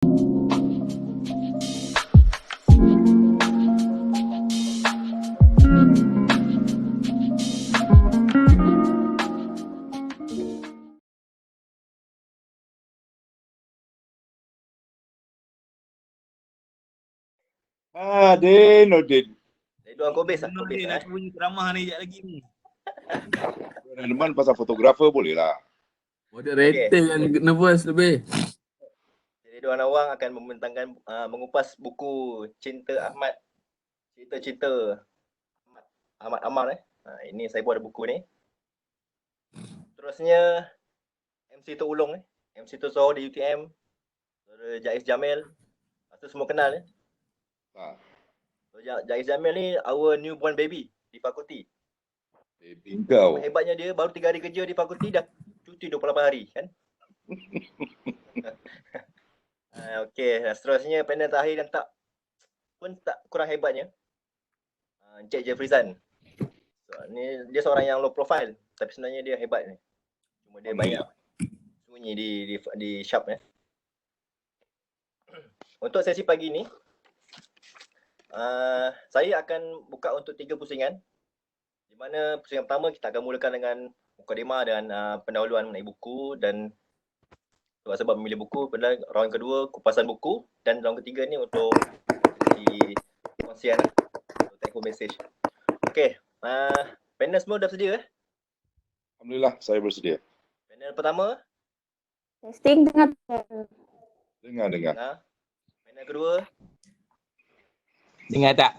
Din, Din. Dua kau best lah. Kau best nak bunyi ceramah ni sekejap lagi ni. Teman pasal fotografer boleh lah. Moderator yang nervous lebih. Jadi dua awang akan membentangkan mengupas buku Cinta Ahmad. Cerita-cerita Ahmad Amar ini saya buat ada buku ni. Terusnya MC Tok Ulong MC Tok Soh di UTM. Saudara Jaiz Jamil. Pasti semua kenal Jaiz Jamil ni our newborn baby di fakulti. Baby kau. Hebatnya dia baru 3 hari kerja di fakulti dah cuti 28 hari kan. Okey, seterusnya panel terakhir dan tak kurang hebatnya. Encik Jeffrizan. Ni dia seorang yang low profile tapi sebenarnya dia hebat ni. Cuma dia banyak sembunyi di shop Untuk sesi pagi ni saya akan buka untuk 3 pusingan. Di mana pusingan pertama kita akan mulakan dengan mukadimah dan pendahuluan mengenai buku dan sebab memilih buku. Pada round kedua kupasan buku dan round ketiga ni untuk di kongsian untuk take home message. Okey, panel semua dah sedia Alhamdulillah saya bersedia. Panel pertama Testing dengar. Dengar. Panel kedua Dengar tak?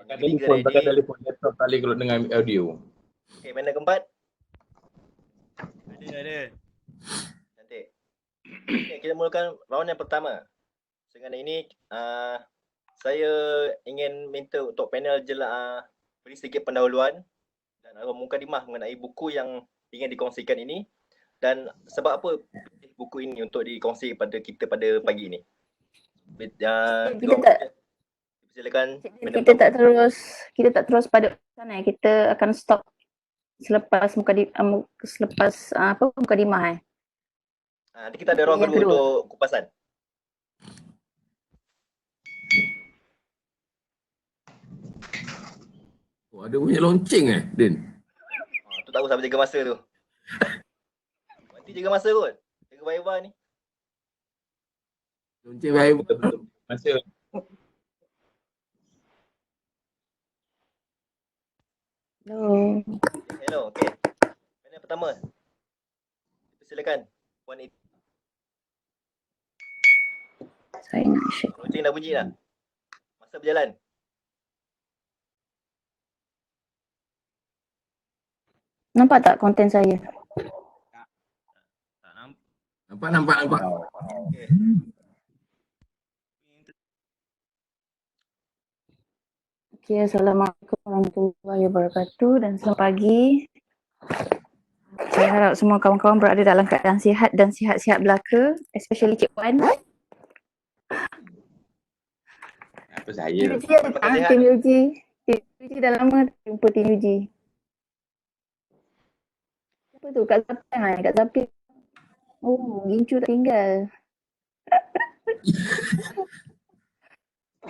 Pakai telefon laptop kali kalau dengar audio. Okey, panel keempat. Ada. Cantik. Okay, kita mulakan round yang pertama. Dengan ini saya ingin minta untuk panel beri sedikit pendahuluan dan mukadimah mengenai buku yang ingin dikongsikan ini dan sebab apa buku ini untuk dikongsi pada kita pada pagi ini. Silakan. Kita tak terus pada sana kita akan stop selepas mukadimah Nanti kita ada round kedua untuk kupasan. Oh, ada bunyi lonceng Din? Tu tak tahu siapa jaga masa tu. Nanti jaga masa kot. Jaga Viva ni. Lonceng baik betul masa. Hello, okey. Panel pertama. Silakan. Puan It. Saya nak share. Lonceng dah bunyi dah. Masa berjalan. Nampak tak konten saya? Nampak. Okey. Okay, Assalamualaikum warahmatullahi wabarakatuh dan selamat pagi. Saya harap semua kawan-kawan berada dalam keadaan sihat dan sihat-sihat belaka, especially Cik Wan. Apa saya? Tim Yuji. Tim Yuji dah lama tak jumpa Tim Yuji. Siapa tu? Kak Zapian Kak Zapian. Oh, Gincu tak tinggal.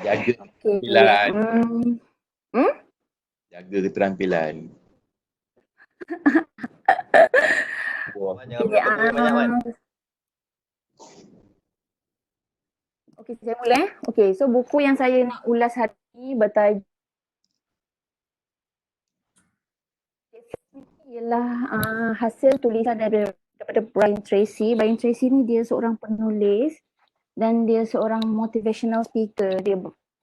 Jaga Okay. keterampilan. Jaga keterampilan. Jangan banyak kan. Okey, saya mula Okey, so buku yang saya nak ulas hari ni bertajuk ialah hasil tulisan daripada Brian Tracy. Brian Tracy ni dia seorang penulis dan dia seorang motivational speaker. Dia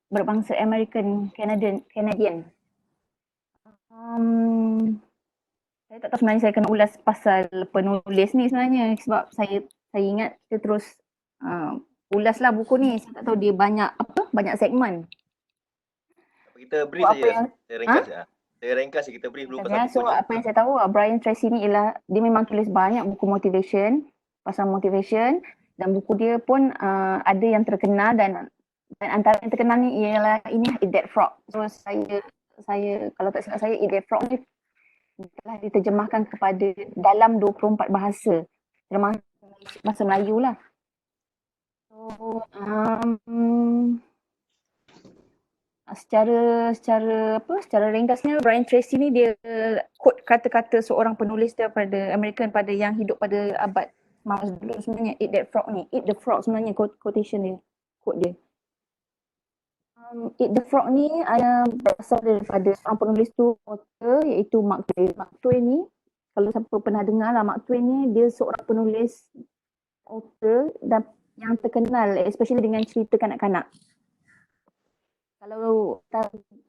berbangsa American Canadian. Saya tak tahu sebenarnya saya kena ulas pasal penulis ni sebenarnya sebab saya ingat kita terus ulaslah buku ni. Saya tak tahu dia banyak segmen. Kita brief saja. Saya ringkas kita brief dulu pasal buku ni. So apa yang saya tahu Brian Tracy ni ialah dia memang tulis banyak buku motivation, pasal motivation dan buku dia pun ada yang terkenal dan antara yang terkenal ni ialah ini Eat That Frog. So saya kalau tak silap saya Eat That Frog ni telah diterjemahkan kepada dalam 24 bahasa termasuk bahasa Melayu lah. So, secara ringkasnya Brian Tracy ni dia quote kata-kata seorang penulis daripada American pada yang hidup pada abad 19 dulu sebenarnya. Eat the frog sebenarnya quotation dia, quote dia. Eat the frog ni berasal daripada seorang penulis tu, author, iaitu Mark Twain. Mark Twain ni, kalau siapa pernah dengar lah, Mark Twain ni dia seorang penulis, author dan yang terkenal especially dengan cerita kanak-kanak. Kalau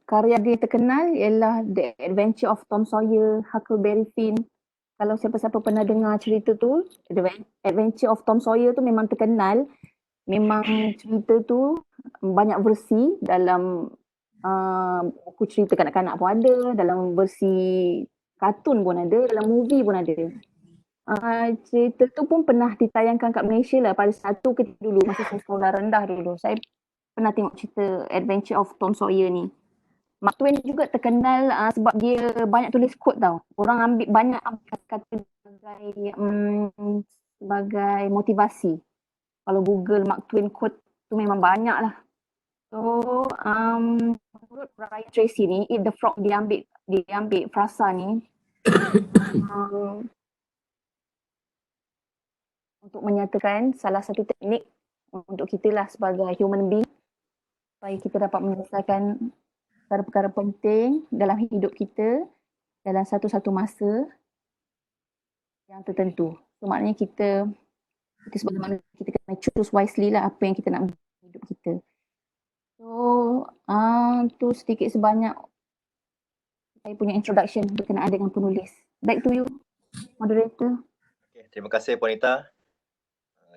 karya dia terkenal ialah The Adventure of Tom Sawyer, Huckleberry Finn. Kalau siapa-siapa pernah dengar cerita tu, The Adventure of Tom Sawyer tu memang terkenal. Memang cerita tu banyak versi dalam buku cerita kanak-kanak pun ada, dalam versi kartun pun ada, dalam movie pun ada. Cerita tu pun pernah ditayangkan kat Malaysia lah pada satu ketika dulu, masa saya sekolah rendah dulu. Saya pernah tengok cerita Adventure of Tom Sawyer ni. Mark Twain juga terkenal sebab dia banyak tulis quote tau. Orang ambil banyak kata-kata sebagai motivasi. Kalau Google Mark Twain quote tu memang banyak lah. So, menurut Brian Tracy ni, Eat the Frog dia ambil frasa ni untuk menyatakan salah satu teknik untuk kita lah sebagai human being supaya kita dapat menyelesaikan perkara-perkara penting dalam hidup kita dalam satu-satu masa yang tertentu. So, maknanya kita sebagai manusia kita kena choose wisely lah apa yang kita nak hidup kita. So, tu sedikit sebanyak saya punya introduction berkenaan dengan penulis. Back to you, moderator. Okay, terima kasih Puan Nita.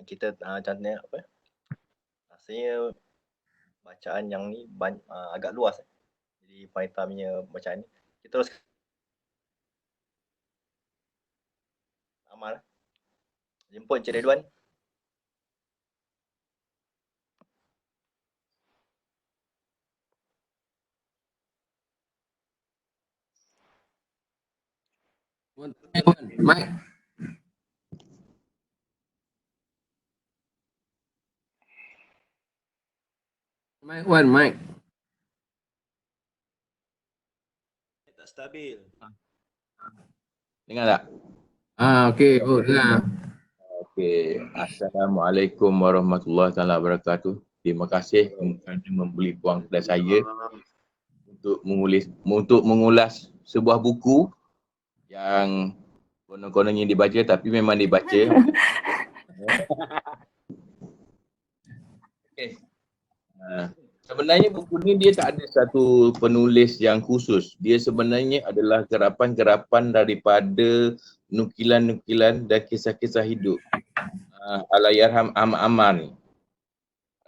Kita contohnya apa? Rasanya bacaan yang ni agak luas. Jadi Puan Nita punya bacaan ni. Kita terus amal. Jemput Encik Ridwan. Mike. Mike. Tak stabil. Dengar tak? Okey. Oh, dengar. Okey. Assalamualaikum warahmatullahi wabarakatuh. Terima kasih kerana memberi peluang kepada saya untuk mengulas sebuah buku yang konon-kononnya dibaca tapi memang dibaca. Okey. Sebenarnya buku ni dia tak ada satu penulis yang khusus. Dia sebenarnya adalah gerapan-gerapan daripada nukilan-nukilan dan kisah-kisah hidup Allahyarham Ahmad Ammar ni.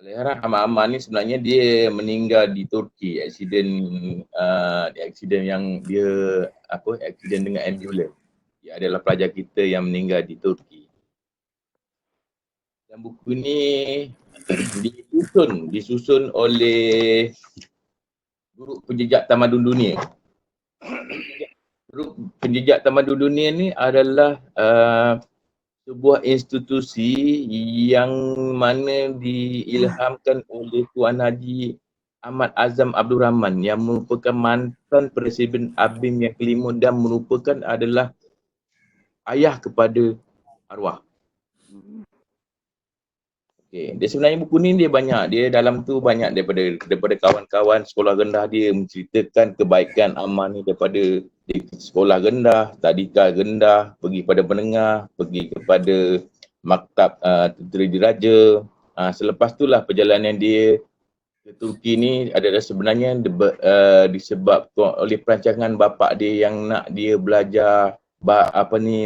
Allahyarham Ahmad Ammar ni sebenarnya dia meninggal di Turki, aksiden yang dia aksiden dengan ambulans. Dia adalah pelajar kita yang meninggal di Turki. Dan buku ni disusun oleh Grup Penjejak Tamadun Dunia. Grup Penjejak Tamadun Dunia ni adalah sebuah institusi yang mana diilhamkan oleh Tuan Haji Ahmad Azam Abdul Rahman yang merupakan mantan Presiden ABIM yang kelima dan merupakan adalah ayah kepada arwah. Okay. Dia sebenarnya buku ni dia banyak, dia dalam tu banyak daripada kawan-kawan sekolah rendah dia menceritakan kebaikan Ammar ni daripada sekolah rendah, tadika rendah, pergi pada menengah, pergi kepada maktab tentera diraja. Selepas itulah perjalanan dia ke Turki ni adalah sebenarnya disebabkan oleh perancangan bapa dia yang nak dia belajar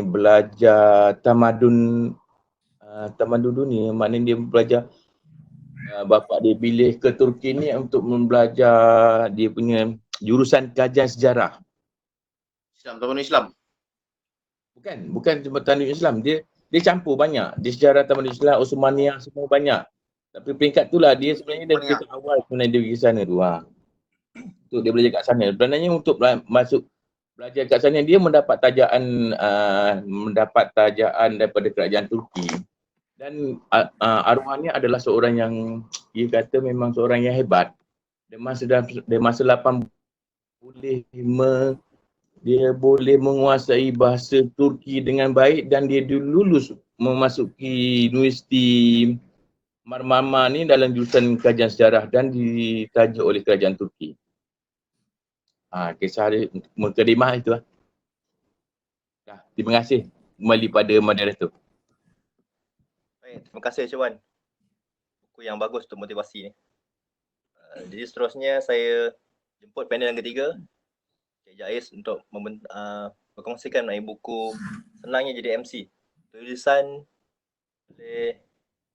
belajar tamadun dunia, maknanya dia belajar bapa dia pilih ke Turki ni untuk membelajar dia punya jurusan kajian sejarah. Tamadun Islam. Bukan cuma tamadun Islam, dia campur banyak. Dia sejarah tamadun Islam, Osmaniyah semua banyak. Tapi peringkat tu lah dia sebenarnya dari peringkat awal sebenarnya dia pergi sana tu. Untuk dia belajar kat sana. Sebenarnya untuk masuk belajar kat sana dia mendapat tajaan daripada kerajaan Turki Dan arwahnya adalah seorang yang dia kata memang seorang yang hebat. Dia masa 8 dia boleh menguasai bahasa Turki dengan baik dan dia lulus memasuki Universiti Marmara ni dalam jurusan kajian sejarah dan ditaja oleh kerajaan Turki. Kisah dia mukadimah itu lah. Terima kasih. Kembali pada moderator. Baik, terima kasih Encik Wan. Buku yang bagus untuk motivasi ni. Jadi seterusnya saya jemput panel yang ketiga, Cik Jais untuk berkongsikan mengenai buku Senangnya Jadi MC. Tulisan oleh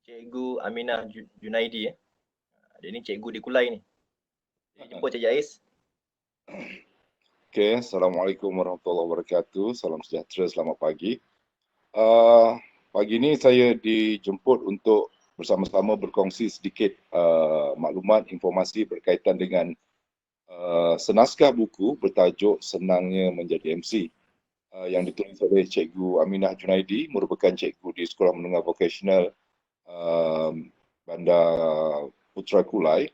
Cikgu Aminah Junaidi. Dia ni cikgu di Kulai ni. Jadi jemput Cik Jais. Okay, Assalamualaikum warahmatullahi wabarakatuh. Salam sejahtera, selamat pagi. Pagi ni saya dijemput untuk bersama-sama berkongsi sedikit maklumat, informasi berkaitan dengan senaskah buku bertajuk Senangnya Menjadi MC yang ditulis oleh Cikgu Aminah Junaidi, merupakan cikgu di Sekolah Menengah Vokasional Bandar Putra Kulai.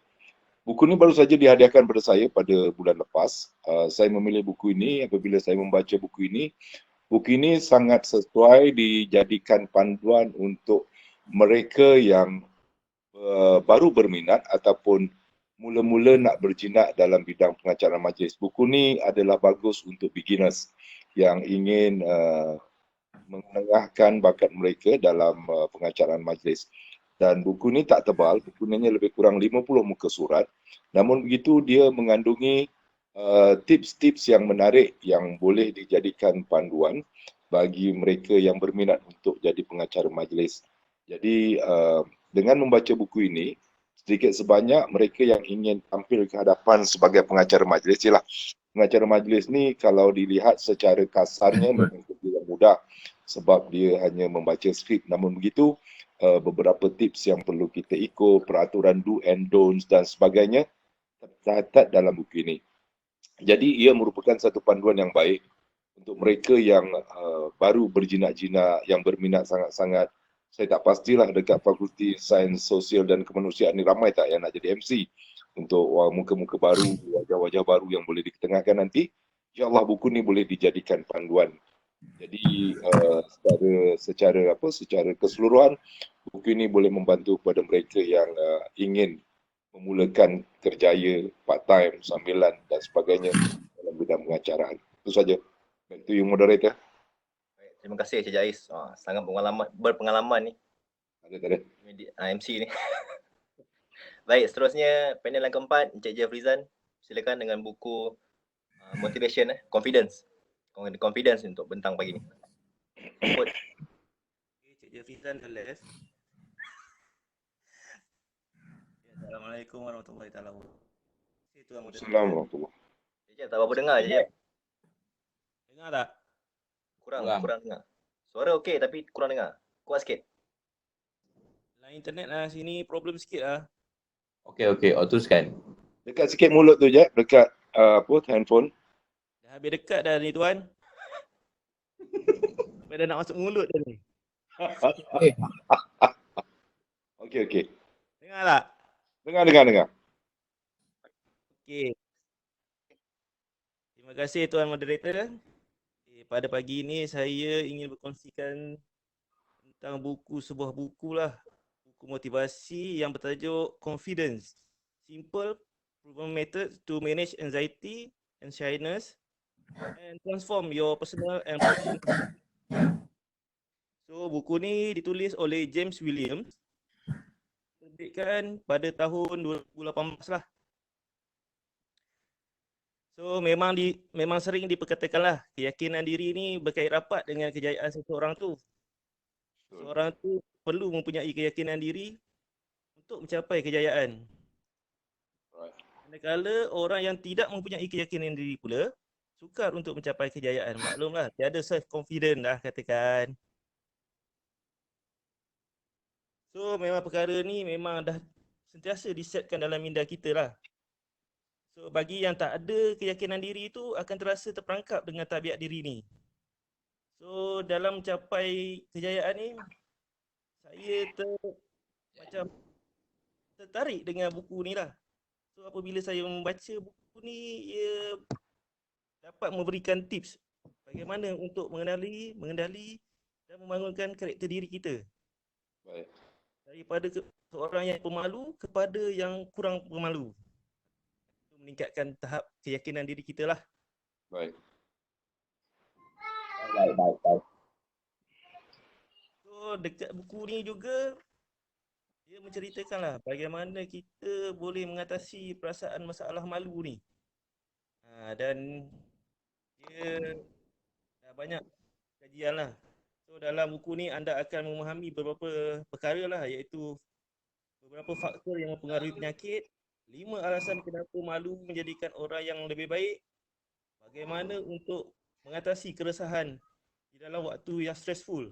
Buku ini baru saja dihadiahkan pada saya pada bulan lepas. Saya memilih buku ini apabila saya membaca buku ini sangat sesuai dijadikan panduan untuk mereka yang baru berminat ataupun mula-mula nak berjinak dalam bidang pengacaraan majlis. Buku ini adalah bagus untuk beginners yang ingin mengenengahkan bakat mereka dalam pengacaraan majlis. Dan buku ini tak tebal, buku ini lebih kurang 50 muka surat. Namun begitu dia mengandungi tips-tips yang menarik yang boleh dijadikan panduan bagi mereka yang berminat untuk jadi pengacara majlis. Jadi dengan membaca buku ini, sedikit sebanyak mereka yang ingin tampil ke hadapan sebagai pengacara majlis, pengacara majlis ni kalau dilihat secara kasarnya memang tidak mudah sebab dia hanya membaca skrip. Namun begitu, beberapa tips yang perlu kita ikut, peraturan do and don'ts dan sebagainya tercatat dalam buku ini. Jadi ia merupakan satu panduan yang baik untuk mereka yang baru berjinak-jinak, yang berminat sangat-sangat. Saya tak pastilah dekat Fakulti Sains Sosial dan Kemanusiaan ni ramai tak yang nak jadi MC untuk muka-muka baru, wajah-wajah baru yang boleh diketengahkan nanti. InsyaAllah buku ni boleh dijadikan panduan. Jadi secara keseluruhan buku ini boleh membantu kepada mereka yang ingin memulakan kerjaya part time, sambilan dan sebagainya dalam bidang pengacaraan. Itu saja. Back to you moderator. Baik, terima kasih Cik Jais. Sangat berpengalaman ni. Ada. MC ni. Baik, seterusnya panel yang keempat, Encik Jeffrizan. Silakan dengan buku Motivation, Confidence untuk bentang pagi ni. Cik Jeffrizan ke left. Assalamualaikum warahmatullahi wabarakatuh. Assalamualaikum. Cik, tak apa dengar je. Dengar tak? Kurang dengar. Suara okey tapi kurang dengar. Kuat sikit. Line internet sini problem sikit Okey, teruskan. Dekat sikit mulut tu je, dekat handphone. Dah habis dekat dah ni tuan. Sampai dah nak masuk mulut dah ni. Okey. Dengar tak? Dengar. Okey. Terima kasih tuan moderator. Pada pagi ini saya ingin berkongsikan tentang sebuah buku lah. Buku motivasi yang bertajuk Confidence. Simple proven methods to manage anxiety and shyness and transform your personal and professional. So buku ni ditulis oleh James Williams. Terbitkan pada tahun 2018 lah. So memang sering diperkatakanlah keyakinan diri ni berkait rapat dengan kejayaan seseorang tu. Seorang tu perlu mempunyai keyakinan diri untuk mencapai kejayaan. Manakala orang yang tidak mempunyai keyakinan diri pula sukar untuk mencapai kejayaan. Maklumlah, tiada self confident dah katakan. So memang perkara ni memang dah sentiasa disetkan dalam minda kita lah. So bagi yang tak ada keyakinan diri itu akan terasa terperangkap dengan tabiat diri ni. So dalam mencapai kejayaan ni saya macam tertarik dengan buku ni lah. So apabila saya membaca buku ni, ia dapat memberikan tips bagaimana untuk mengendali dan membangunkan karakter diri kita. Baik. Daripada seorang yang pemalu kepada yang kurang pemalu. Itu meningkatkan tahap keyakinan diri kita lah. Baik. Baik. So dekat buku ni juga dia menceritakan lah bagaimana kita boleh mengatasi perasaan masalah malu ni. Dan dia dah banyak kajian lah. So dalam buku ni anda akan memahami beberapa perkara lah, iaitu beberapa faktor yang mempengaruhi penyakit, 5 alasan kenapa malu menjadikan orang yang lebih baik, bagaimana untuk mengatasi keresahan di dalam waktu yang stressful.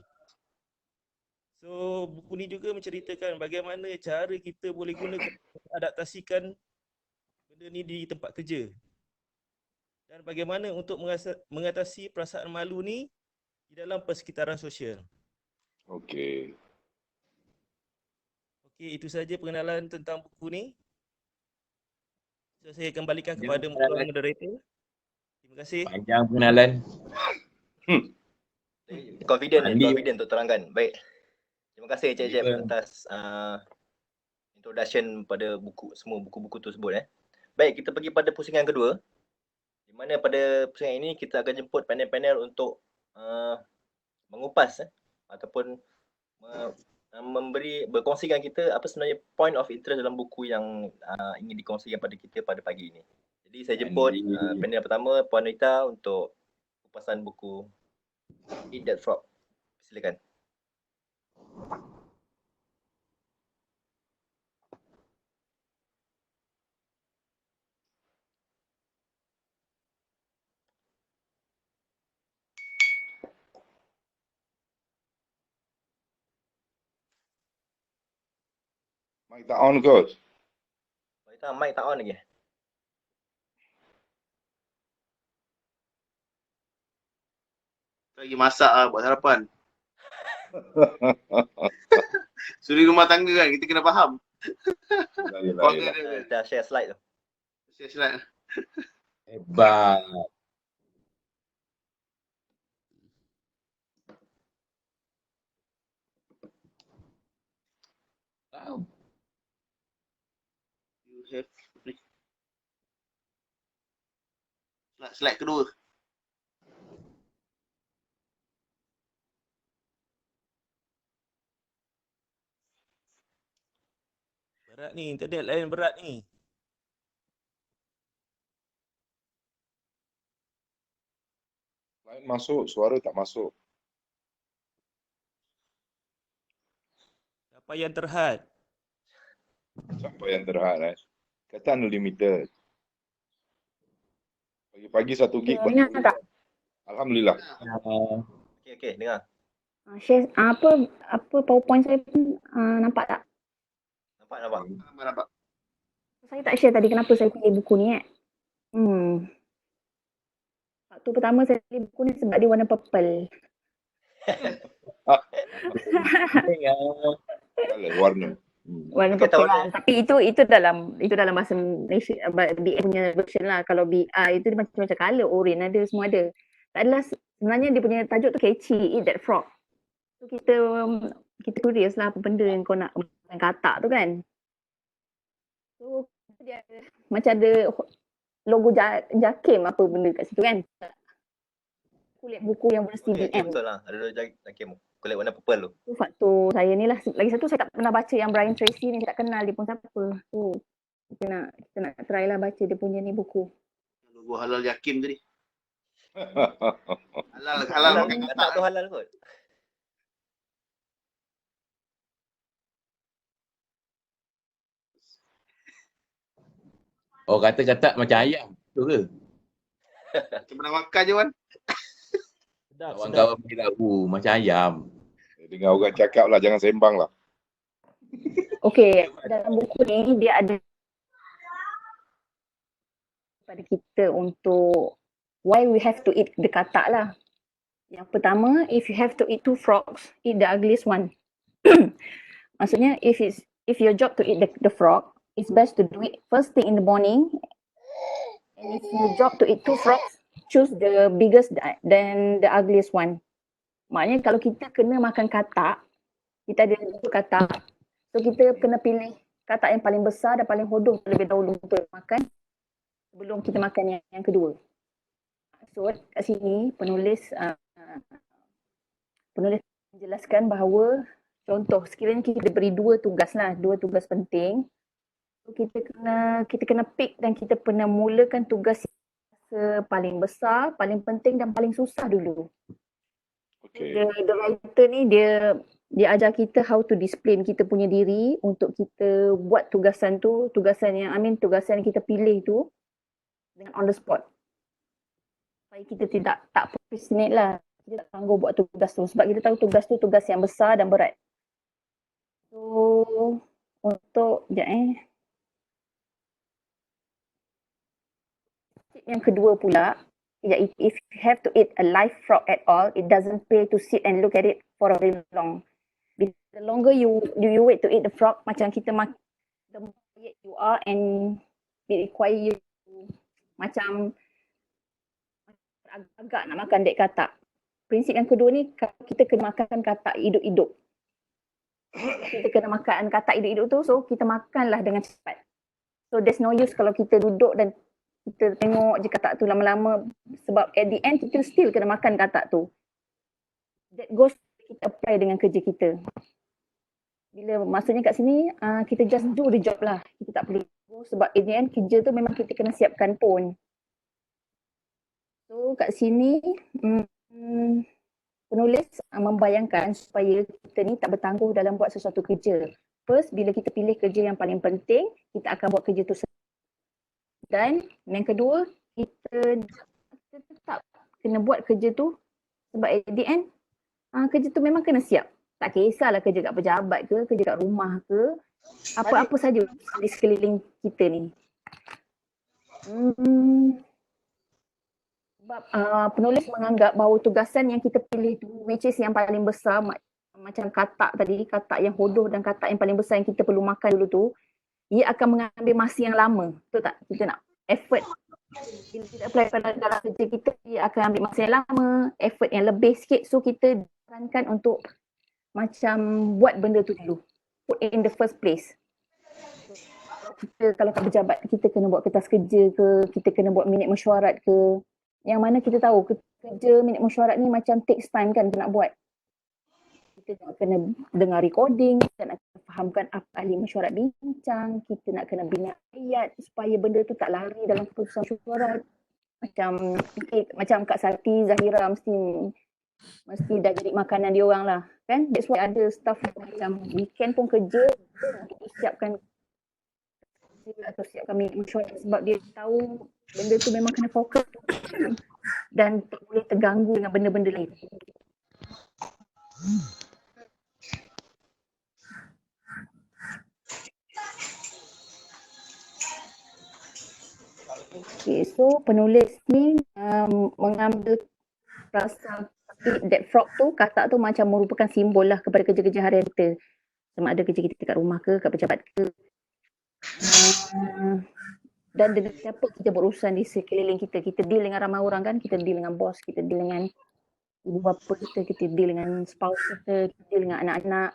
So buku ni juga menceritakan bagaimana cara kita boleh gunakan adaptasikan benda ni di tempat kerja. Dan bagaimana untuk mengatasi perasaan malu ni di dalam persekitaran sosial. Okey. Okey, itu saja pengenalan tentang buku ni. So saya kembalikan kepada moderator. Terima kasih. Panjang pengenalan. Confident Andi. untuk terangkan. Baik. Terima kasih Cik Jeb atas introduction pada semua buku-buku tersebut. Baik, kita pergi pada pusingan kedua. Di mana pada pusingan ini kita akan jemput panel-panel untuk mengupas ataupun berkongsikan kita apa sebenarnya point of interest dalam buku yang ingin dikongsikan pada kita pada pagi ini. Jadi saya jemput panel pertama Puan Rita untuk kupasan buku Eat That Frog. Silakan. Mic tak on ke? Mic tak on lagi. Lagi masak buat sarapan. Suri rumah tangga kan, kita kena faham. Dah share slide tu. Share slide. Hebat. Wow. You have slide kedua. Berat ni, internet lain berat ni. Lain masuk, suara tak masuk. Siapa yang terhad? Siapa yang terhad Kata unlimited. Pagi-pagi 1 gig. Dengar tak? Alhamdulillah. Okey, dengar. Share apa PowerPoint saya pun nampak tak? Nampak. Saya tak share tadi kenapa saya pilih buku ni Waktu pertama saya pilih buku ni sebab dia warna purple. Warna. Warna purple lah. Tapi itu dalam bahasa Malaysia, BA punya version lah. Kalau BR itu dia macam colour, orange ada, semua ada. Tak adalah, sebenarnya dia punya tajuk tu catchy, Eat That Frog. So kita curious lah apa benda yang kau nak makan katak tu kan. So dia ada, macam ada logo Jakim apa benda kat situ kan. Kulit buku yang versi BM. Betul lah, ada logo Jakim. Kulit warna purple tu. Tu faktor saya ni lah. Lagi satu saya tak pernah baca yang Brian Tracy ni, saya tak kenal dia pun siapa. So kita nak try lah baca dia punya ni buku. Logo halal Jakim tadi. halal makan katak tu halal kot. Oh, kata-kata macam ayam. Betul ke? Macam pernah makan je Wan. Kawan-kawan pergi tahu macam ayam. Dengar orang cakap lah, jangan sembang lah. Okey, dalam buku ni dia ada pada kita untuk why we have to eat the katak lah. Yang pertama, if you have to eat 2 frogs, eat the ugliest one. Maksudnya if your job to eat the frog, it's best to do it first thing in the morning. And if your job to eat 2 frogs, choose the biggest than the ugliest one. Maknanya kalau kita kena makan katak, kita ada 2 katak, so kita kena pilih katak yang paling besar dan paling hodoh terlebih dahulu untuk makan sebelum kita makan yang kedua. So kat sini penulis menjelaskan bahawa contoh sekiranya kita beri 2 tugas lah, 2 tugas penting, so kita kena pick dan kita kena mulakan tugas yang paling besar, paling penting dan paling susah dulu. Okay. The writer ni dia ajar kita how to discipline kita punya diri untuk kita buat tugasan yang kita pilih tu dengan on the spot. Supaya kita tak procrastinate lah. Kita tak tangguh buat tugas tu sebab kita tahu tugas tu tugas yang besar dan berat. So untuk yang kedua pula, if you have to eat a live frog at all, it doesn't pay to sit and look at it for a very long. The longer you wait to eat the frog, macam kita the more tired you are and it require you macam agak nak makan dek katak. Prinsip yang kedua ni, kita kena makan katak hidup-hidup. Kita kena makan katak hidup-hidup tu, so kita makanlah dengan cepat. So there's no use kalau kita duduk dan kita tengok je katak tu lama-lama sebab at the end kita still kena makan katak tu. That goes kita apply dengan kerja kita. Bila maksudnya kat sini kita just do the job lah. Kita tak perlu sebab at the end kerja tu memang kita kena siapkan pun. So kat sini penulis membayangkan supaya kita ni tak bertangguh dalam buat sesuatu kerja. First, bila kita pilih kerja yang paling penting, kita akan buat kerja tu. Dan yang kedua, kita tetap kena buat kerja tu sebab at the end kerja tu memang kena siap. Tak kisahlah kerja kat pejabat ke, kerja kat rumah ke, apa-apa saja di sekeliling kita ni. Sebab penulis menganggap bahawa tugasan yang kita pilih tu, which is yang paling besar, macam katak tadi, katak yang hodoh dan katak yang paling besar yang kita perlu makan dulu tu, ia akan mengambil masa yang lama. Betul tak? Kita nak effort. Bila kita apply pada dalam kerja kita, ia akan ambil masa yang lama, effort yang lebih sikit. So kita sarankan untuk macam buat benda tu dulu. Put it in the first place. Kita kalau kat pejabat, kita kena buat kertas kerja ke, kita kena buat minit mesyuarat ke. Yang mana kita tahu kerja minit mesyuarat ni macam takes time kan kita nak buat. Kita nak kena dengar recording, kita nak fahamkan apa ahli mesyuarat bincang, kita nak kena bina ayat supaya benda tu tak lari dalam keputusan mesyuarat. Macam Kak Sati, Zahira mesti dah jadi makanan dia orang lah kan. That's why ada staff macam weekend pun kerja untuk siapkan atau siapkan mesyuarat sebab dia tahu benda tu memang kena fokus dan tak boleh terganggu dengan benda-benda lain. Okay, so penulis ni mengambil rasa that frog tu, katak tu macam merupakan simbol lah kepada kerja-kerja harian kita. Sama ada kerja kita kat rumah ke, kat pejabat ke. Dan dengan siapa kita berurusan di sekeliling kita. Kita deal dengan ramai orang kan, kita deal dengan bos, kita deal dengan ibu bapa kita deal dengan spouse kita deal dengan anak-anak,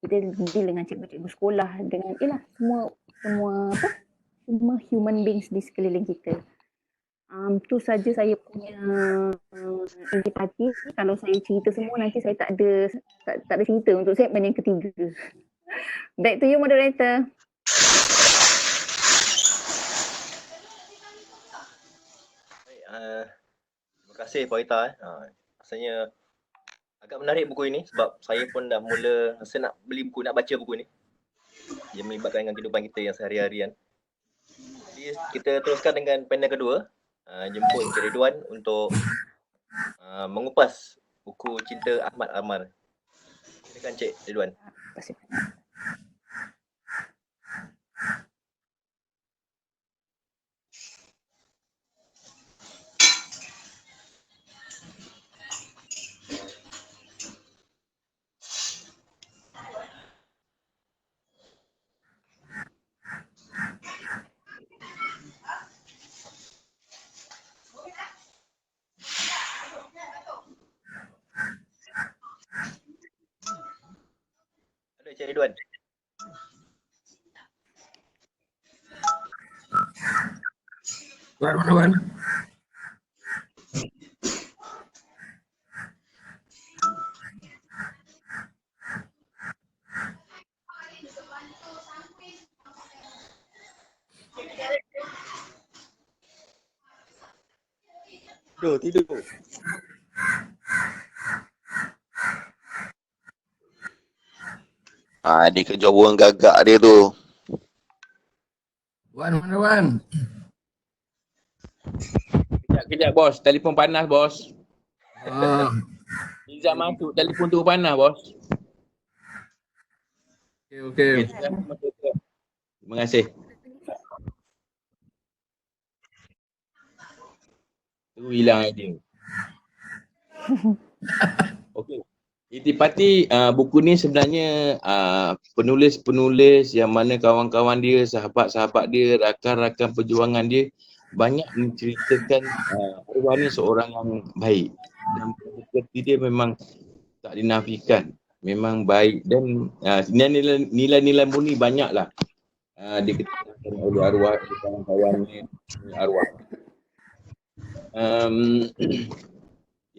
kita deal dengan cikgu-cikgu sekolah, dengan semua human beings di sekeliling kita. Tu saja saya punya intipati. Kalau saya cerita semua nanti saya tak ada cerita untuk segmen yang ketiga. Back to you moderator. Terima kasih Puan Ita. Rasanya agak menarik buku ini sebab saya pun dah mula rasa nak beli buku, nak baca buku ni. Dia melibatkan dengan kehidupan kita yang sehari-harian. Jadi kita teruskan dengan panel kedua. Jemput Encik Ridwan untuk mengupas buku Cinta Ahmad Amar. Silakan Encik Ridwan. Terima kasih banyak. Cik Ridwan. Wan. Tidur. Ni kerja orang gagak dia tu. Wan. Kejap bos, telefon panas bos. Ah, Izzat masuk, telefon tu panas bos. okey. Terima kasih. Tu hilang idea. Okey. Itipati buku ni sebenarnya penulis-penulis yang mana kawan-kawan dia, sahabat-sahabat dia, rakan-rakan perjuangan dia banyak menceritakan arwah ni seorang yang baik. Dan seperti dia memang tak dinafikan. Memang baik dan nilai-nilai murni banyaklah diketahui oleh arwah kawan-kawan arwah.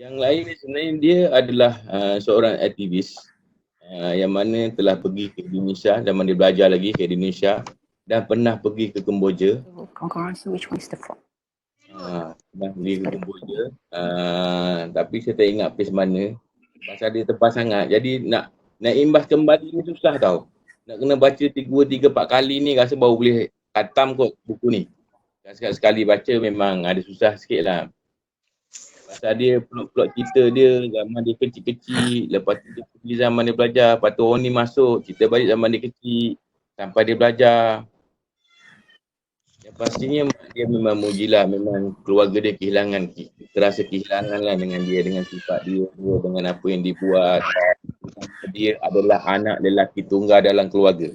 Yang lain sebenarnya dia adalah seorang aktivis yang mana telah pergi ke Indonesia dan dia belajar lagi ke Indonesia dan pernah pergi ke Kemboja. Pernah pergi ke Kemboja. Tapi saya tak ingat place mana. Pasal dia tepat sangat. Jadi nak imbas kembali ni susah tau. Nak kena baca 3-4 kali ni rasa baru boleh khatam kot buku ni. Sekali baca memang ada susah sikit lah. Pasal dia plot cerita dia zaman dia kecil-kecil, lepas tu dia pergi zaman dia belajar, lepas tu orang ni masuk, cerita balik zaman dia kecil sampai dia belajar. Yang pastinya dia memang mujilah, memang keluarga dia terasa kehilangan lah dengan dia, dengan sifat dia, dengan apa yang dibuat. Dia adalah anak lelaki tunggal dalam keluarga.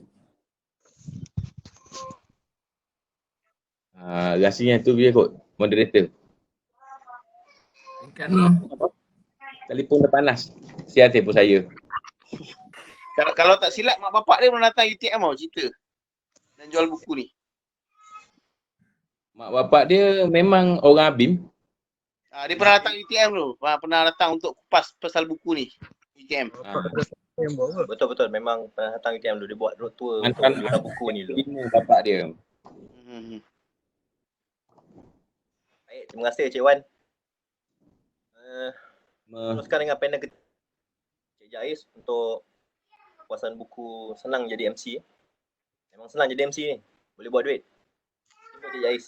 Rasanya tu dia kot, moderator. Telefon dah panas. Sial telefon saya. Kalau tak silap mak bapak dia pernah datang UTM tau cerita. Dan jual buku ni. Mak bapak dia memang orang Abim. Dia pernah datang UTM tu. Pernah datang untuk kupas pasal buku ni. UTM. Betul. Memang pernah datang UTM dulu. Dia buat road tour Mantan untuk buku ni dulu. Bapak dia. Baik, terima kasih Cik Wan. Teruskan dengan panel ketiga. Cik Jais untuk puasan buku senang jadi MC. Memang senang jadi MC ni. Boleh buat duit. Terima Cik Jais.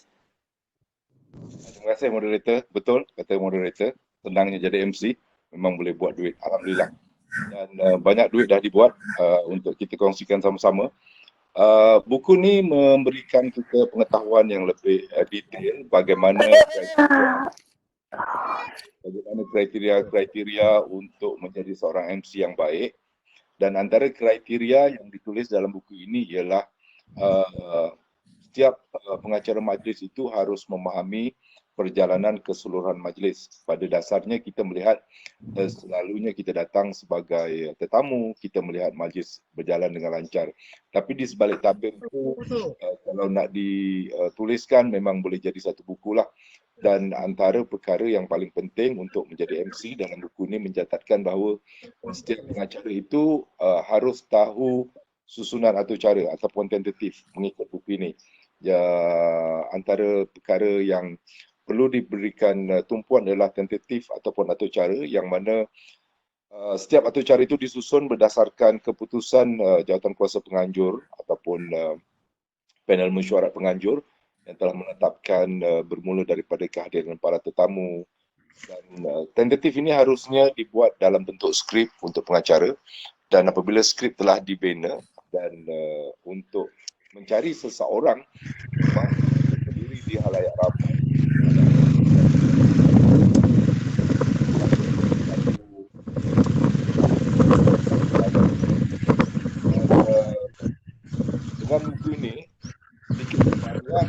Terima kasih moderator. Betul kata moderator. Senangnya jadi MC. Memang boleh buat duit. Alhamdulillah. Dan banyak duit dah dibuat untuk kita kongsikan sama-sama. Buku ni memberikan kita pengetahuan yang lebih detail bagaimana kriteria untuk menjadi seorang MC yang baik. Dan antara kriteria yang ditulis dalam buku ini ialah setiap pengacara majlis itu harus memahami perjalanan keseluruhan majlis. Pada dasarnya kita melihat selalunya kita datang sebagai tetamu, kita melihat majlis berjalan dengan lancar. Tapi di sebalik tabir itu kalau nak dituliskan memang boleh jadi satu buku lah. Dan antara perkara yang paling penting untuk menjadi MC dalam buku ini mencatatkan bahawa setiap pengacara itu harus tahu susunan atur cara ataupun tentatif mengikut buku ini. Antara perkara yang perlu diberikan tumpuan adalah tentatif ataupun atur cara yang mana setiap atur cara itu disusun berdasarkan keputusan jawatan kuasa penganjur ataupun panel mesyuarat penganjur yang telah menetapkan bermula daripada kehadiran para tetamu. Dan tentatif ini harusnya dibuat dalam bentuk skrip untuk pengacara, dan apabila skrip telah dibina dan untuk mencari seseorang berdiri di halayak ramai dengan buku ini sedikit banyak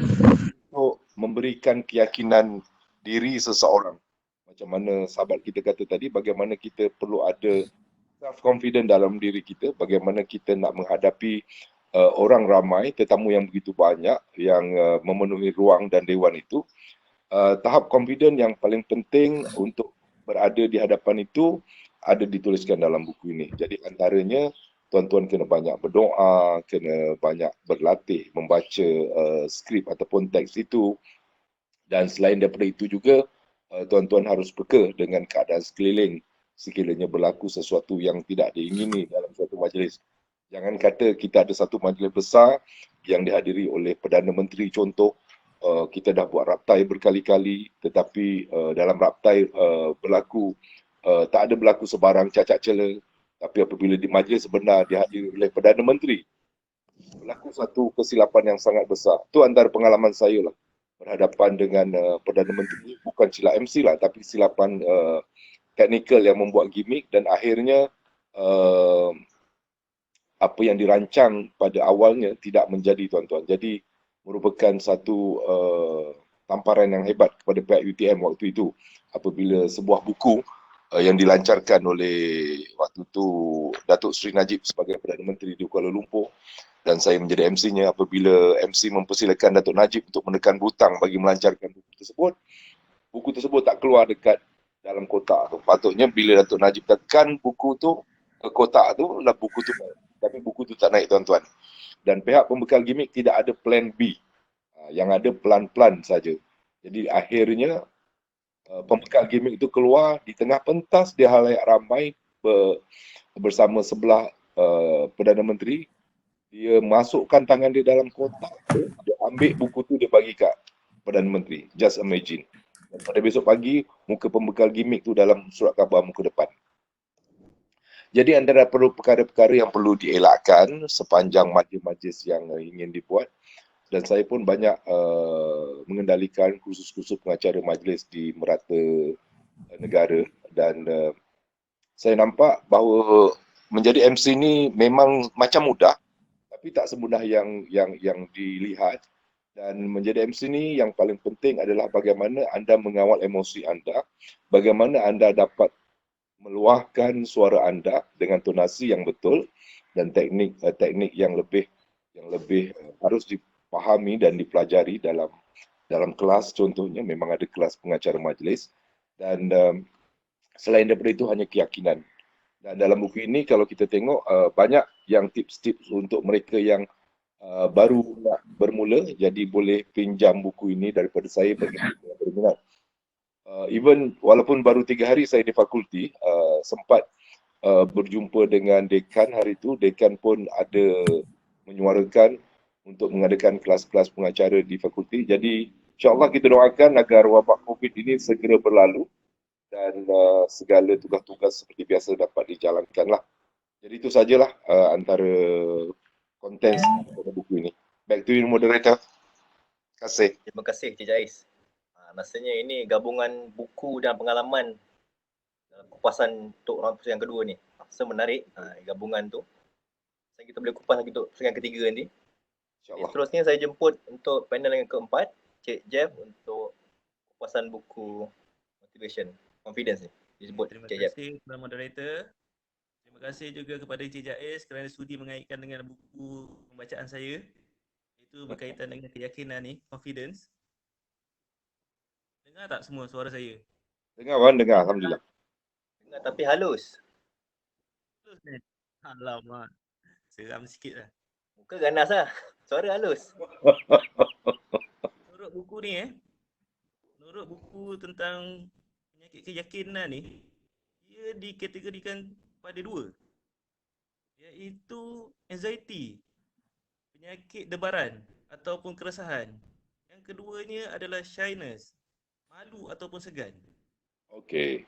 untuk memberikan keyakinan diri seseorang. Macam mana sahabat kita kata tadi, bagaimana kita perlu ada self confident dalam diri kita, bagaimana kita nak menghadapi orang ramai, tetamu yang begitu banyak yang memenuhi ruang dan dewan itu. Tahap confident yang paling penting untuk berada di hadapan itu ada dituliskan dalam buku ini. Jadi antaranya tuan-tuan kena banyak berdoa, kena banyak berlatih membaca skrip ataupun teks itu. Dan selain daripada itu juga, tuan-tuan harus peka dengan keadaan sekeliling sekiranya berlaku sesuatu yang tidak diingini dalam suatu majlis. Jangan kata kita ada satu majlis besar yang dihadiri oleh Perdana Menteri contoh, kita dah buat raptai berkali-kali tetapi dalam raptai tak ada berlaku sebarang cacat cela, tapi apabila di majlis sebenar dihadiri oleh Perdana Menteri berlaku satu kesilapan yang sangat besar. Itu antara pengalaman saya lah berhadapan dengan Perdana Menteri, bukan silap MC lah tapi silapan teknikal yang membuat gimmick dan akhirnya apa yang dirancang pada awalnya tidak menjadi, tuan-tuan. Jadi merupakan satu tamparan yang hebat kepada pihak UTM waktu itu apabila sebuah buku yang dilancarkan oleh waktu itu Datuk Seri Najib sebagai Perdana Menteri di Kuala Lumpur dan saya menjadi MC-nya. Apabila MC mempersilakan Datuk Najib untuk menekan butang bagi melancarkan buku tersebut tak keluar dekat dalam kotak tu. Patutnya bila Datuk Najib tekan buku tu ke kotak tu, lah buku tu, tapi buku tu tak naik, tuan-tuan. Dan pihak pembekal gimmick tidak ada plan B. Yang ada plan-plan saja. Jadi akhirnya pembekal gimmick itu keluar di tengah pentas di halayak ramai bersama sebelah Perdana Menteri. Dia masukkan tangan dia dalam kotak, dia ambil buku tu, dia bagi kat Perdana Menteri. Just imagine. Dan pada besok pagi, muka pembekal gimmick tu dalam surat khabar muka depan. Jadi antara perkara-perkara yang perlu dielakkan sepanjang majlis-majlis yang ingin dibuat, dan saya pun banyak mengendalikan kursus-kursus pengacara majlis di merata negara dan saya nampak bahawa menjadi MC ni memang macam mudah tapi tak semudah yang dilihat. Dan menjadi MC ni yang paling penting adalah bagaimana anda mengawal emosi anda, bagaimana anda dapat meluahkan suara anda dengan tonasi yang betul dan teknik yang lebih harus dipahami dan dipelajari dalam kelas. Contohnya memang ada kelas pengacara majlis dan selain daripada itu hanya keyakinan. Dan dalam buku ini kalau kita tengok banyak yang tips-tips untuk mereka yang baru nak bermula, jadi boleh pinjam buku ini daripada saya bagi mereka yang berminat. Even walaupun baru 3 hari saya di fakulti, sempat berjumpa dengan dekan hari itu. Dekan pun ada menyuarakan untuk mengadakan kelas-kelas pengacara di fakulti. Jadi insyaAllah kita doakan agar wabak COVID ini segera berlalu dan segala tugas-tugas seperti biasa dapat dijalankan lah. Jadi itu sajalah antara konten pada buku ini. Back to you, moderator. Terima kasih. Terima kasih Cik Jais. Rasanya ini gabungan buku dan pengalaman dalam kupasan untuk orang pusingan kedua ni. Rasa menarik gabungan tu. Saya kita boleh kupas lagi untuk pusingan ketiga nanti. Seterusnya saya jemput untuk panel yang keempat, Cik Jeff untuk kupasan buku Motivation, Confidence ni. Disebut Terima Cik Jeff. kasih kepada moderator. Terima kasih juga kepada Cik Jais kerana sudi mengaitkan dengan buku pembacaan saya. Itu berkaitan dengan keyakinan ni, confidence. Dengar tak semua suara saya? Dengar Wan, dengar. Alhamdulillah. Dengar tapi halus. Halus ni. Alamak. Seram sikit lah. Muka ganas lah. Suara halus. Menurut buku ni menurut buku tentang penyakit keyakinan ni, ia dikategorikan pada 2, iaitu anxiety, penyakit debaran ataupun keresahan. Yang keduanya adalah shyness, malu ataupun segan. Okey.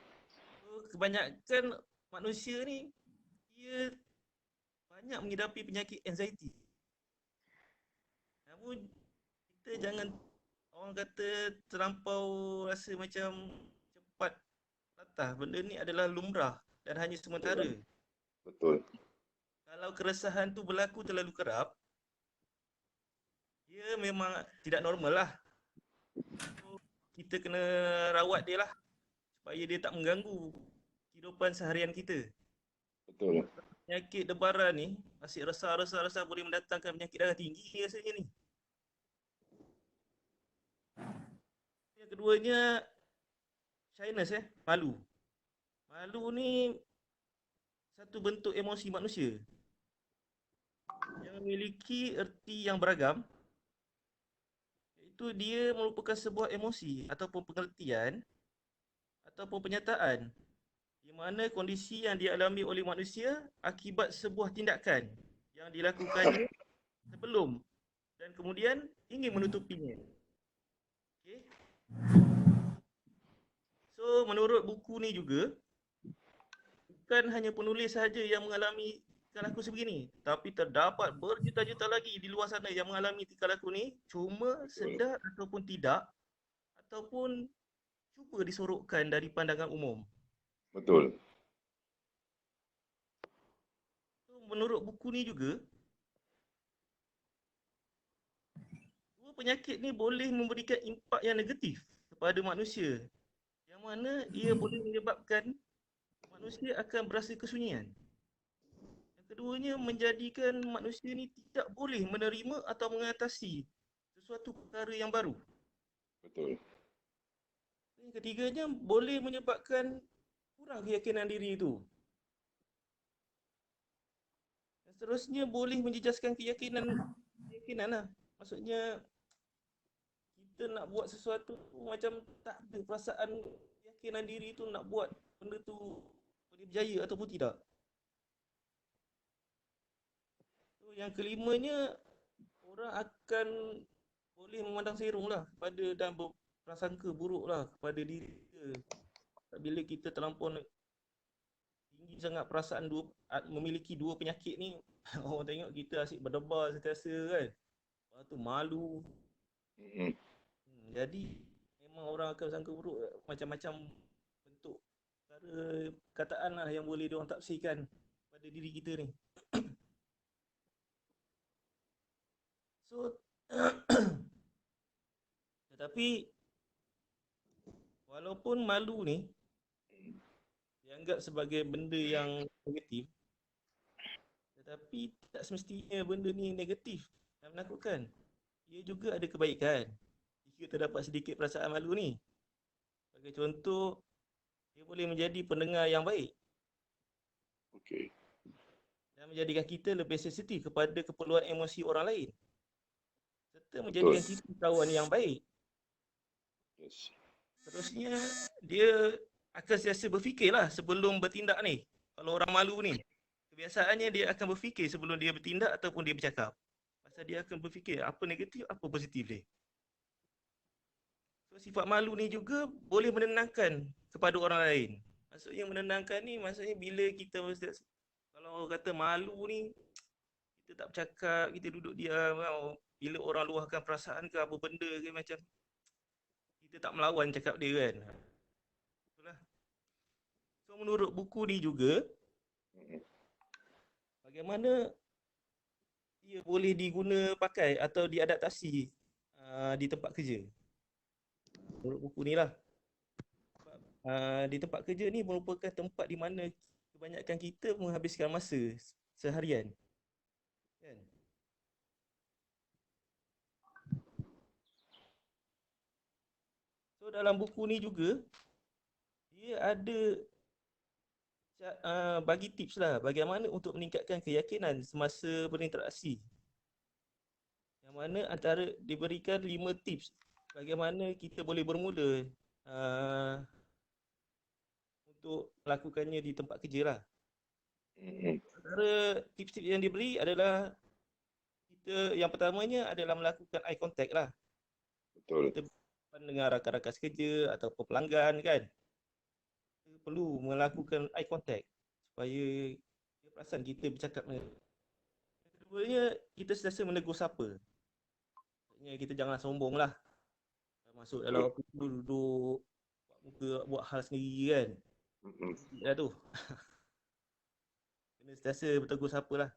Kebanyakan manusia ni dia banyak mengidapi penyakit anxiety. Namun kita jangan, orang kata, terlampau rasa macam cepat latah. Benda ni adalah lumrah dan hanya sementara. Betul. Kalau keresahan tu berlaku terlalu kerap, dia memang tidak normal lah. So, kita kena rawat dia lah supaya dia tak mengganggu kehidupan seharian kita. Betul. Penyakit debaran ni, asyik resah boleh mendatangkan penyakit darah tinggi rasanya ni. Yang keduanya, shyness malu. Malu ni satu bentuk emosi manusia yang memiliki erti yang beragam, iaitu dia merupakan sebuah emosi ataupun pengertian ataupun penyataan di mana kondisi yang dialami oleh manusia akibat sebuah tindakan yang dilakukannya sebelum dan kemudian ingin menutupinya. Okay. So menurut buku ni juga, bukan hanya penulis sahaja yang mengalami tingkah laku sebegini, tapi terdapat berjuta-juta lagi di luar sana yang mengalami tingkah laku ni, cuma sedar ataupun tidak, ataupun cuba disorokkan dari pandangan umum. Betul. So, menurut buku ni juga, dua penyakit ni boleh memberikan impak yang negatif kepada manusia, yang mana ia boleh menyebabkan manusia akan berasa kesunyian. Yang keduanya menjadikan manusia ni tidak boleh menerima atau mengatasi sesuatu perkara yang baru. Betul. Yang ketiganya boleh menyebabkan kurang keyakinan diri itu. Dan seterusnya boleh menjejaskan keyakinan lah. Maksudnya kita nak buat sesuatu tu macam tak ada perasaan keyakinan diri tu nak buat benda tu boleh berjaya ataupun tidak. So, yang kelimanya, orang akan boleh memandang serong lah kepada dan berprasangka buruk lah kepada diri kita. Bila kita terlampau tinggi sangat perasaan memiliki dua penyakit ni, orang tengok kita asyik berdebar sentiasa kan. Lepas tu malu. Jadi memang orang akan sangka buruk macam-macam bentuk perkataan lah yang boleh diorang tafsirkan pada diri kita ni. So tetapi walaupun malu ni dianggap sebagai benda yang negatif, tetapi tak semestinya benda ni negatif dan menakutkan. Ia juga ada kebaikan jika terdapat sedikit perasaan malu ni. Sebagai contoh, dia boleh menjadi pendengar yang baik. Okey. Dan menjadikan kita lebih sensitif kepada keperluan emosi orang lain. Serta menjadikan kita kawan yang baik. Yes. Terusnya, dia akan sentiasa berfikirlah sebelum bertindak ni. Kalau orang malu ni, kebiasaannya dia akan berfikir sebelum dia bertindak ataupun dia bercakap. Pasal dia akan berfikir apa negatif, apa positif dia. So, sifat malu ni juga boleh menenangkan kepada orang lain. Maksudnya menenangkan ni, maksudnya bila kita, kalau kata malu ni, kita tak bercakap, kita duduk diam. Bila orang luahkan perasaan ke apa benda ke, macam kita tak melawan cakap dia kan. Itulah. So menurut buku ni juga, bagaimana ia boleh diguna pakai atau diadaptasi di tempat kerja. Menurut buku ni lah. Di tempat kerja ni merupakan tempat di mana kebanyakan kita menghabiskan masa seharian. Kan? So dalam buku ni juga, dia ada bagi tips lah bagaimana untuk meningkatkan keyakinan semasa berinteraksi. Yang mana antara diberikan 5 tips bagaimana kita boleh bermula untuk melakukannya di tempat kerja lah. Antara tips-tips yang diberi adalah yang pertamanya adalah melakukan eye contact lah. Betul. Kita dengan rakan-rakan sekerja atau pelanggan kan, kita perlu melakukan eye contact supaya dia perasan kita bercakap dengan dia. Keduanya, kita sentiasa menegur siapa. Maksudnya kita jangan sombong lah. Masuk dalam office duduk, buat muka, buat hal sendiri kan. Dah tu. Kena sentiasa bertegur siapa lah.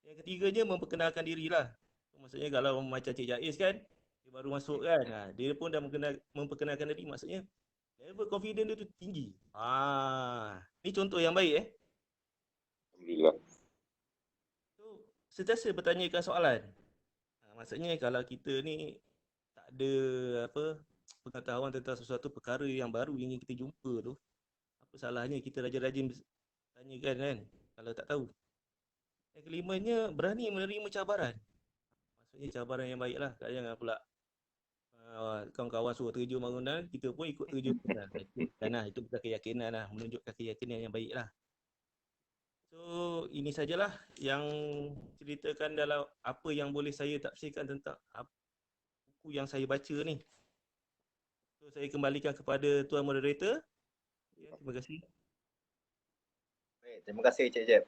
Yang ketiganya, memperkenalkan diri lah. Maksudnya kalau macam Cik Jais kan, dia baru masuk kan, dia pun dah memperkenalkan diri, maksudnya level confidence dia tu tinggi. Ni contoh yang baik Alhamdulillah. So, sentiasa bertanyakan soalan. Maksudnya kalau kita ni tak ada pengetahuan tentang sesuatu perkara yang baru ingin kita jumpa tu, apa salahnya kita rajin-rajin tanyakan kan kalau tak tahu. Yang kelimanya, berani menerima cabaran. Maksudnya cabaran yang baik lah. Jangan pula kawan-kawan suruh terjun bangunan, kita pun ikut terjun bangunan. Itu bukan keyakinan lah, menunjukkan keyakinan yang baik lah. So, ini sajalah yang ceritakan dalam apa yang boleh saya tafsirkan tentang buku yang saya baca ni. So, saya kembalikan kepada Tuan Moderator. Ya, terima kasih. Baik, terima kasih Cik Jeb.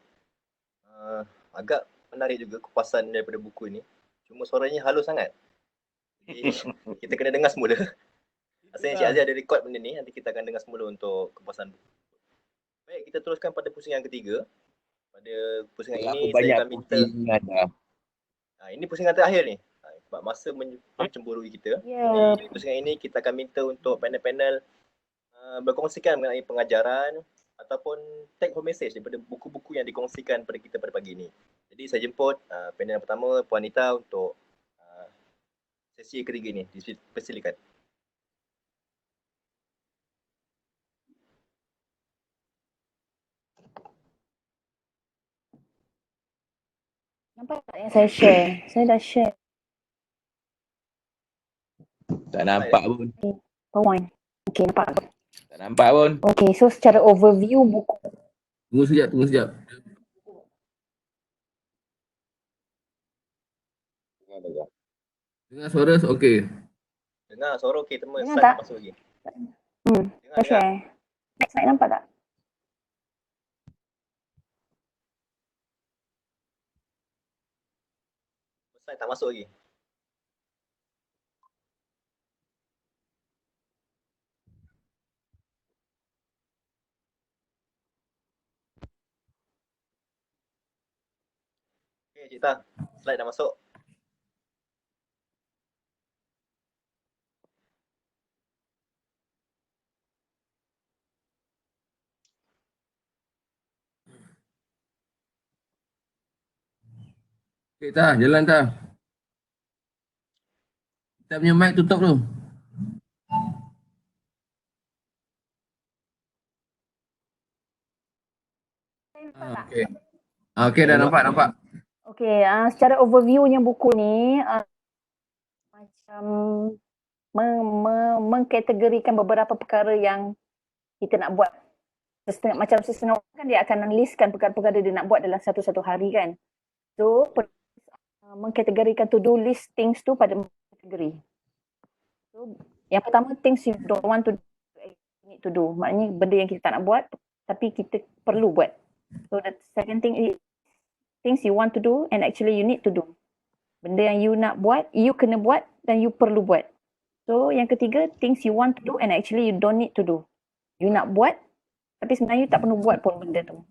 Agak menarik juga kupasan daripada buku ni. Cuma suaranya halus sangat. Jadi kita kena dengar semula. Rasanya Cik Aziz ada record benda ni. Nanti kita akan dengar semula untuk kupasan buku. Baik, kita teruskan pada pusingan ketiga. Pada pusingan ini saya akan minta ini pusingan terakhir ni. Sebab masa mencemburui kita. Di pusingan ini kita akan minta untuk panel-panel berkongsikan mengenai pengajaran ataupun take home message daripada buku-buku yang dikongsikan pada kita pada pagi ini. Jadi saya jemput panel yang pertama Puan Nita untuk sesi ketiga ini. Dipersilakan. Nampak tak yang saya share? Saya dah share. Tak nampak pun. PowerPoint. Okay, nampak. Tak nampak pun. Okay, so secara overview buku. Tunggu sekejap. Dengar suara okey. Dengar suara okey, teman Dengar slide tak? masuk lagi. Saya share. Next slide nampak tak? Slide tak masuk lagi. Okey, Cik Tah. Slide dah masuk. Okey Tah, jalan Tah. Kita punya mic tutup tu. Okey. Okey dah nampak. Okey, secara overviewnya buku ni macam mengkategorikan beberapa perkara yang kita nak buat. Setengah orang kan dia akan listkan perkara-perkara dia nak buat dalam satu-satu hari kan. So, mengkategorikan to-do list things tu pada kategori. So, yang pertama things you don't want to do, you need to do. Maknanya benda yang kita tak nak buat tapi kita perlu buat. So, the second thing is things you want to do and actually you need to do. Benda yang you nak buat, you kena buat dan you perlu buat. So, yang ketiga, things you want to do and actually you don't need to do. You nak buat, tapi sebenarnya you tak perlu buat pun benda tu.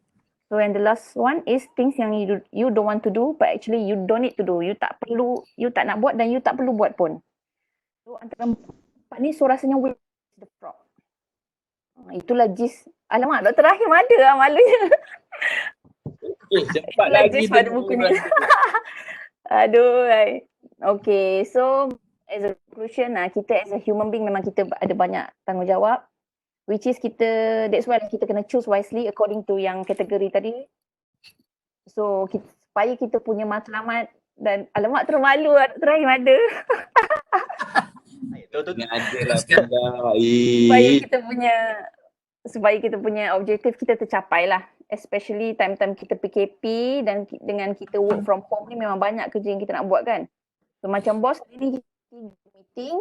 So, and the last one is things yang you don't want to do but actually you don't need to do. You tak perlu, you tak nak buat dan you tak perlu buat pun. So, antara empat ni, so rasanya will the frog. Itulah gist. Alamak, Dr. Rahim ada lah malunya. Cepat lagi pada buku ni. Aduh. Okay, so as a conclusion, kita as a human being memang kita ada banyak tanggungjawab. Which is that's why kita kena choose wisely according to yang kategori tadi. So, supaya kita punya matlamat dan alamak terus malu Dr. Rahim ada. Supaya kita punya objektif kita tercapai lah. Especially time-time kita PKP dan dengan kita work from home ni memang banyak kerja yang kita nak buat kan. So macam bos hari ni kita meeting.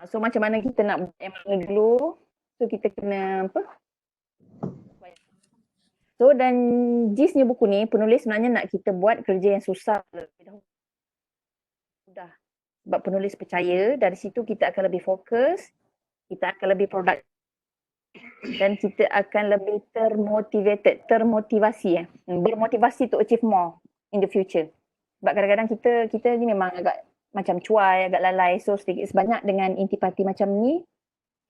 So macam mana kita nak buat yang mana dulu. So kita kena So dan gistnya buku ni penulis sebenarnya nak kita buat kerja yang susah lebih dahulu. Mudah. Sebab penulis percaya dari situ kita akan lebih fokus, kita akan lebih produktif dan kita akan lebih termotivasi bermotivasi to achieve more in the future. Sebab kadang-kadang kita ni memang agak macam cuai, agak lalai. So sedikit sebanyak dengan intipati macam ni,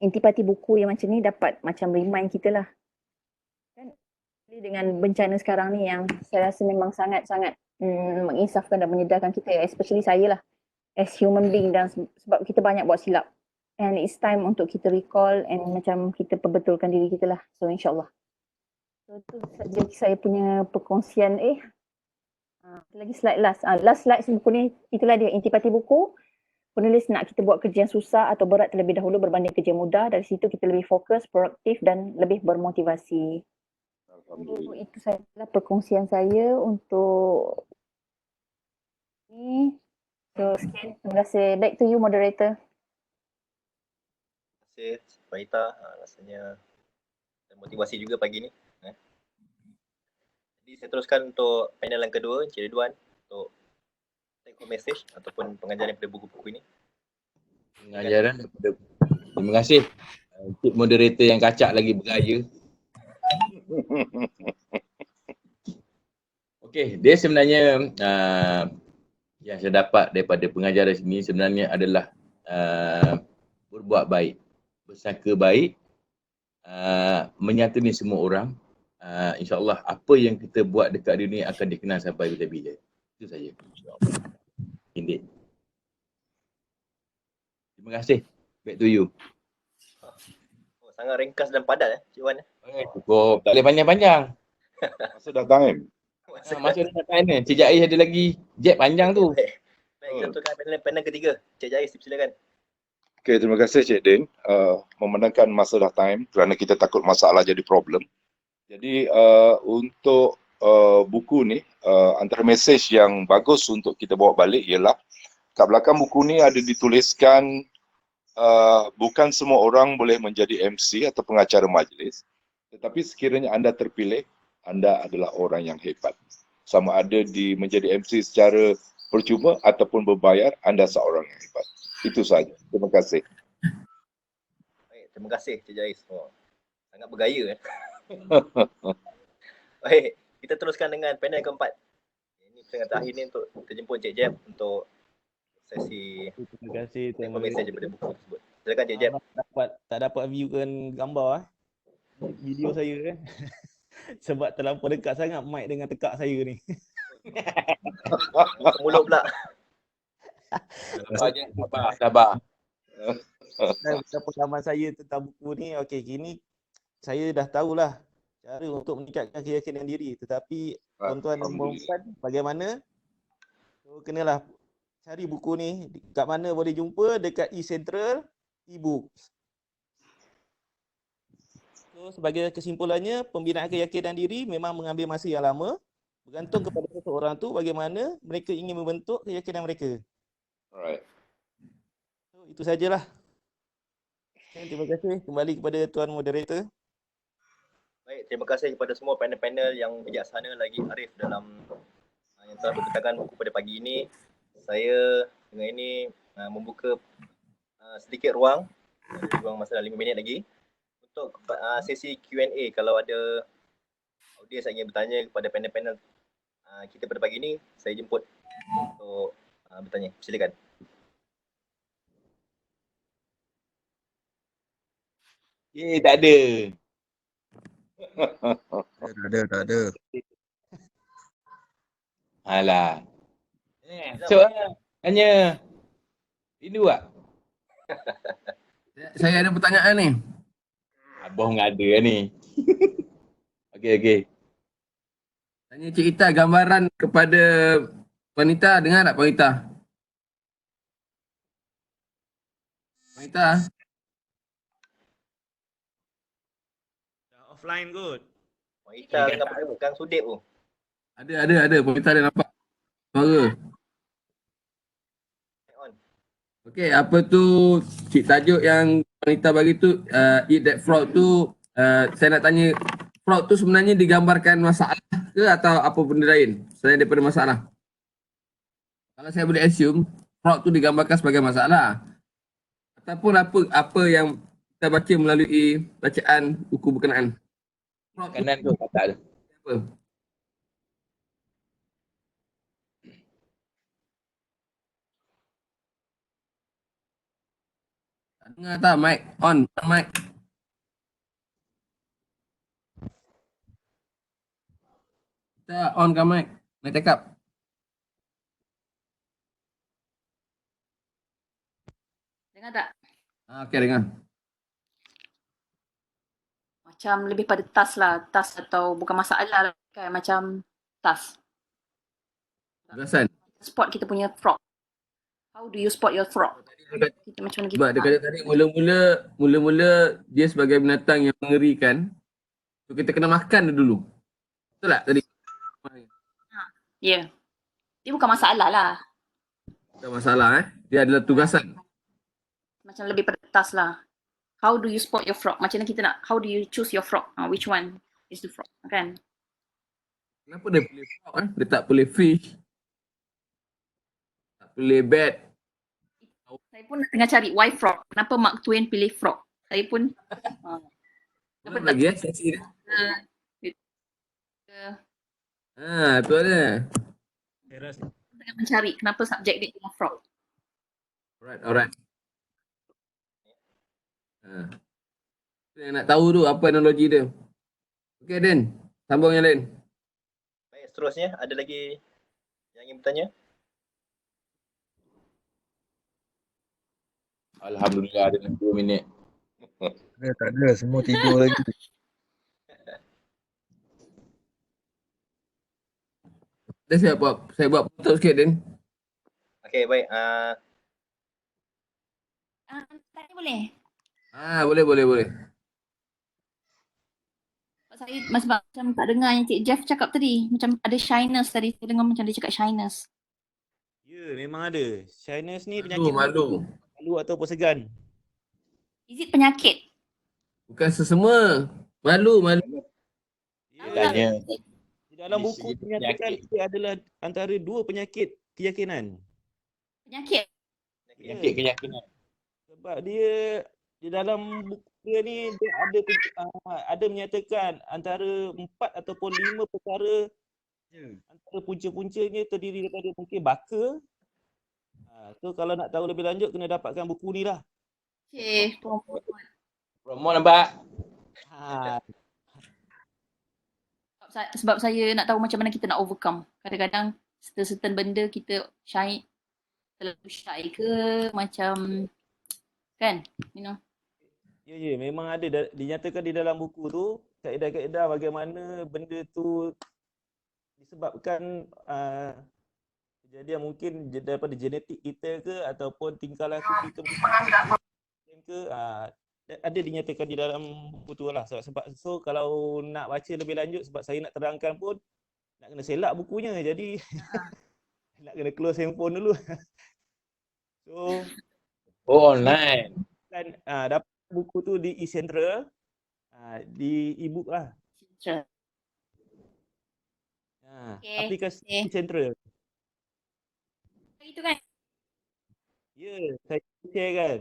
intipati buku yang macam ni dapat macam remind kita lah. Kan? Dengan bencana sekarang ni yang saya rasa memang sangat-sangat menginsafkan dan menyedarkan kita, especially saya lah as human being, dan sebab kita banyak buat silap. And it's time untuk kita recall and macam kita perbetulkan diri kita lah. So insyaAllah. So tu saja saya punya perkongsian. Lagi slide last. Last slide buku ni, itulah dia intipati buku. Penulis nak kita buat kerja yang susah atau berat terlebih dahulu berbanding kerja mudah. Dari situ kita lebih fokus, produktif dan lebih bermotivasi. So, itu sahaja perkongsian saya untuk ni. So sekian. Terima kasih. Back to you moderator. Terima kasih Farita. Rasanya motivasi juga pagi ni. Jadi saya teruskan untuk panel yang kedua, Encik Ridwan, untuk take home message ataupun pengajaran daripada buku-buku ini. Pengajaran daripada, terima kasih Encik moderator yang kacak lagi bergaya. Okey, dia sebenarnya yang saya dapat daripada pengajaran sini sebenarnya adalah berbuat baik, bersangka baik, menyantuni semua orang. InsyaAllah apa yang kita buat dekat dunia akan dikenal sampai bila-bila. Itu saja. Indeed. Terima kasih. Back to you. Sangat ringkas dan padat Cik Wan. Cukup. Tak boleh panjang-panjang. Masa dah time. Masa dah time ni. Cik Jais ada lagi jet panjang tu. Baik, kita teruskan panel ketiga. Cik Jais, silakan. Okay, terima kasih Cik Din. Memandangkan masa dah time kerana kita takut masalah jadi problem. Jadi untuk buku ni, antara mesej yang bagus untuk kita bawa balik ialah kat belakang buku ni ada dituliskan bukan semua orang boleh menjadi MC atau pengacara majlis, tetapi sekiranya anda terpilih, anda adalah orang yang hebat. Sama ada menjadi MC secara percuma ataupun berbayar, anda seorang yang hebat. Itu saja. Terima kasih. Baik, terima kasih Cik Jais. Sangat bergaya. Baik, kita teruskan dengan panel keempat. Ini panel terakhir ni untuk kita jemput Cik Jeb untuk sesi Terima kasih. mesej daripada buku tersebut. Silakan Cik Jeb. Tak dapat viewkan gambar video saya sebab terlampau dekat sangat mic dengan tekak saya ni. Mulut pula. Sabar. Dan pengalaman saya tentang buku ni, okey, kini saya dah tahulah cara untuk meningkatkan keyakinan diri, tetapi tuan-tuan dan puan-puan bagaimana? So kenalah cari buku ni. Kat mana boleh jumpa? Dekat eCentral e-books. So sebagai kesimpulannya, pembinaan keyakinan diri memang mengambil masa yang lama, bergantung kepada seseorang tu bagaimana mereka ingin membentuk keyakinan mereka. Alright. So itu sajalah. Terima kasih kembali kepada tuan moderator. Baik, terima kasih kepada semua panel-panel yang bijaksana lagi arif dalam yang telah berkatakan buku pada pagi ini. Saya dengan ini membuka sedikit ruang masa 5 minit lagi untuk sesi Q&A. Kalau ada audiens yang ingin bertanya kepada panel-panel kita pada pagi ini, saya jemput untuk bertanya. Silakan. Tak ada. Tak ada. Alah. So, tanya. Rindu tak? Saya ada pertanyaan ni. Abah nggak ada ni. Okey. Tanya Cik Ita gambaran kepada wanita. Dengar tak wanita? Wanita? Offline kot. Wanita dengan pegang sudip tu. Ada. Wanita ada nampak suara. Okey, apa tu cik tajuk yang wanita bagi tu, eat that frog tu, saya nak tanya, frog tu sebenarnya digambarkan masalah ke atau apa benda lain selain daripada masalah? Kalau saya boleh assume, frog tu digambarkan sebagai masalah. Ataupun apa yang kita baca melalui bacaan buku berkenaan. Frog tu Kanan tu tak ada. apa? Dengar tak mic on, mic. Kita on kan mic. Nak cakap. Dengar tak? Okay, dengar. Macam lebih pada task lah. Task atau bukan masalah lah kan. Macam task. Tugasan. Spot kita punya frog. How do you spot your frog? Kita macam mana kita Sebab dia kata tadi mula-mula dia sebagai binatang yang mengerikan. So kita kena makan dia dulu. Betul tak tadi? Ya. Dia bukan masalah lah. Tak masalah Dia adalah tugasan. Macam lebih pada task lah. How do you spot your frog? Macam mana kita nak, how do you choose your frog? Which one is the frog? Kan? Kenapa dia pilih frog Dia tak pilih fish. Tak pilih bat. Saya pun tengah cari why frog. Kenapa Mark Twain pilih frog? Saya pun Kenapa lagi sesi dia? Tu ada. tengah mencari kenapa subjek dia dengan frog. Alright. Yang nak tahu tu apa analogi dia. Okay Den, sambung yang lain. Baik, seterusnya ada lagi yang ingin bertanya? Alhamdulillah ada 2 minit. Tak ada, semua tidur lagi. Saya buat putus sikit Den. Okey, baik. Tanya boleh? Boleh. Saya sebab macam tak dengar yang Cik Jeff cakap tadi. Macam ada shyness tadi. Saya dengar macam dia cakap shyness. Ya, memang ada. Shyness ni penyakit Malu. malu ataupun segan. Is it penyakit? Bukan sesemua. Malu. Tanya. Di dalam buku dinyatakan ia adalah antara 2 penyakit keyakinan. Penyakit? Penyakit keyakinan. Sebab dia di dalam buku dia ni dia ada menyatakan antara 4 ataupun 5 perkara antara punca-puncanya terdiri daripada mungkin baka. So kalau nak tahu lebih lanjut kena dapatkan buku ni lah. Okay, Promote nampak. sebab saya nak tahu macam mana kita nak overcome. Kadang-kadang certain benda kita terlalu shy ke macam kan, you know. Ya, memang ada dinyatakan di dalam buku tu kaedah-kaedah bagaimana benda tu disebabkan kejadian mungkin daripada genetik kita ke ataupun tingkah laku kita ke ada dinyatakan di dalam buku tu lah. Sebab so kalau nak baca lebih lanjut sebab saya nak terangkan pun nak kena selak bukunya, jadi nak kena close handphone dulu. So online kan dapat buku tu di eCentral, di e-book lah. Aplikasi eCentral. Itu kan? Ya, saya share kan.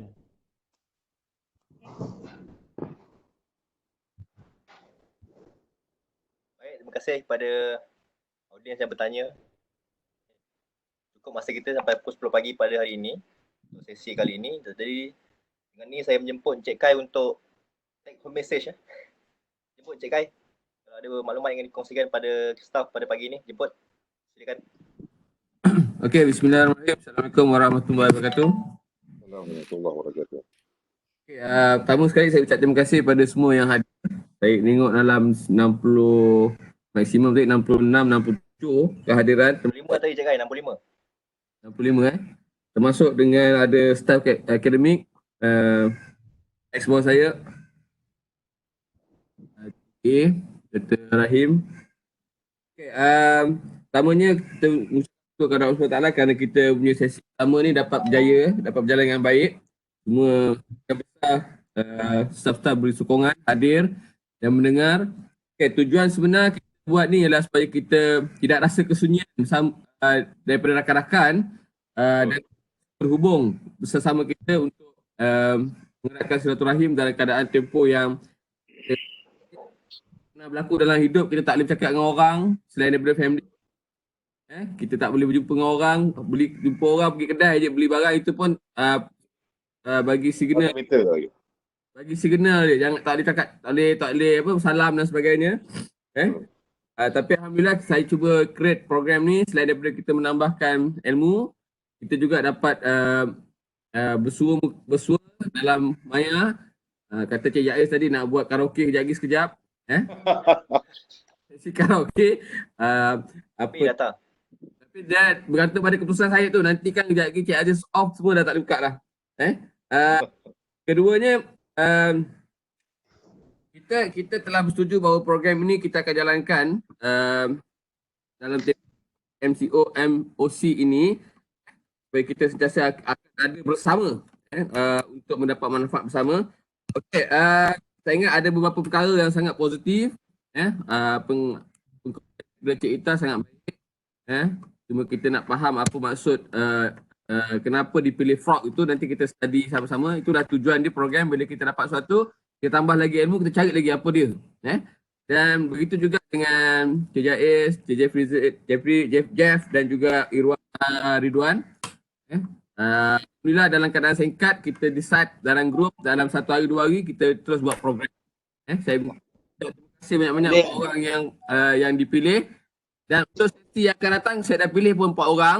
Baik, terima kasih kepada audiens yang bertanya. Cukup masa kita sampai pukul 10 pagi pada hari ini untuk sesi kali ini. Jadi dengan ni saya menjemput Encik Kai untuk take home message. Jemput Encik Kai. Kalau ada maklumat yang ingin dikongsikan pada staff pada pagi ini, jemput. Silakan. Okey, bismillahirrahmanirrahim. Assalamualaikum warahmatullahi wabarakatuh. Warahmatullahi wabarakatuh. Okay, pertama sekali saya ucap terima kasih pada semua yang hadir. Saya tengok dalam 60, maksimum tadi 66, 67 kehadiran. 65 tadi Encik Kai, 65. 65 termasuk dengan ada staff akademik, ex-bawah saya, Dr. Rahim. Okay, pertamanya kita bersyukur kepada Allah SWT kerana kita punya sesi pertama ni dapat berjaya, dapat berjalan dengan baik. Semua yang besar, staff-staff beri sokongan, hadir dan mendengar. Okay, tujuan sebenar kita buat ni ialah supaya kita tidak rasa kesunyian daripada rakan-rakan dan berhubung bersama kita untuk mengeratkan silaturahim dalam keadaan tempoh yang pernah berlaku dalam hidup. Kita tak boleh bercakap dengan orang selain daripada family. Kita tak boleh berjumpa dengan orang, jumpa orang pergi kedai je beli barang, itu pun bagi signal. Bagi signal dia, jangan tak boleh cakap, tak boleh apa salam dan sebagainya. Tapi Alhamdulillah saya cuba create program ni, selain daripada kita menambahkan ilmu, kita juga dapat bersua dalam maya. Kata Cik Jaiz tadi nak buat karaoke sekejap. Sesi karaoke. Tapi datang. Tapi dia bergantung pada keputusan saya tu. Nanti kan kejap lagi Cik Aziz off semua dah tak buka dah. Keduanya, kita telah bersetuju bahawa program ini kita akan jalankan dalam MCO ini supaya kita sentiasa akan ada bersama untuk mendapat manfaat bersama. Okey, saya ingat ada beberapa perkara yang sangat positif. Pengkajian Cik Ita sangat baik. Cuma kita nak faham apa maksud kenapa dipilih frog itu, nanti kita study sama-sama. Itulah tujuan dia program. Bila kita dapat sesuatu, kita tambah lagi ilmu, kita cari lagi apa dia. Dan begitu juga dengan Cik Jaiz, Cik Jeffrey, Jeff dan juga Irwan Ridwan. Alhamdulillah dalam keadaan singkat kita decide dalam grup dalam 1 hari 2 hari kita terus buat program. Saya terima kasih banyak-banyak orang yang dipilih, dan untuk sesi yang akan datang saya dah pilih pun 4 orang.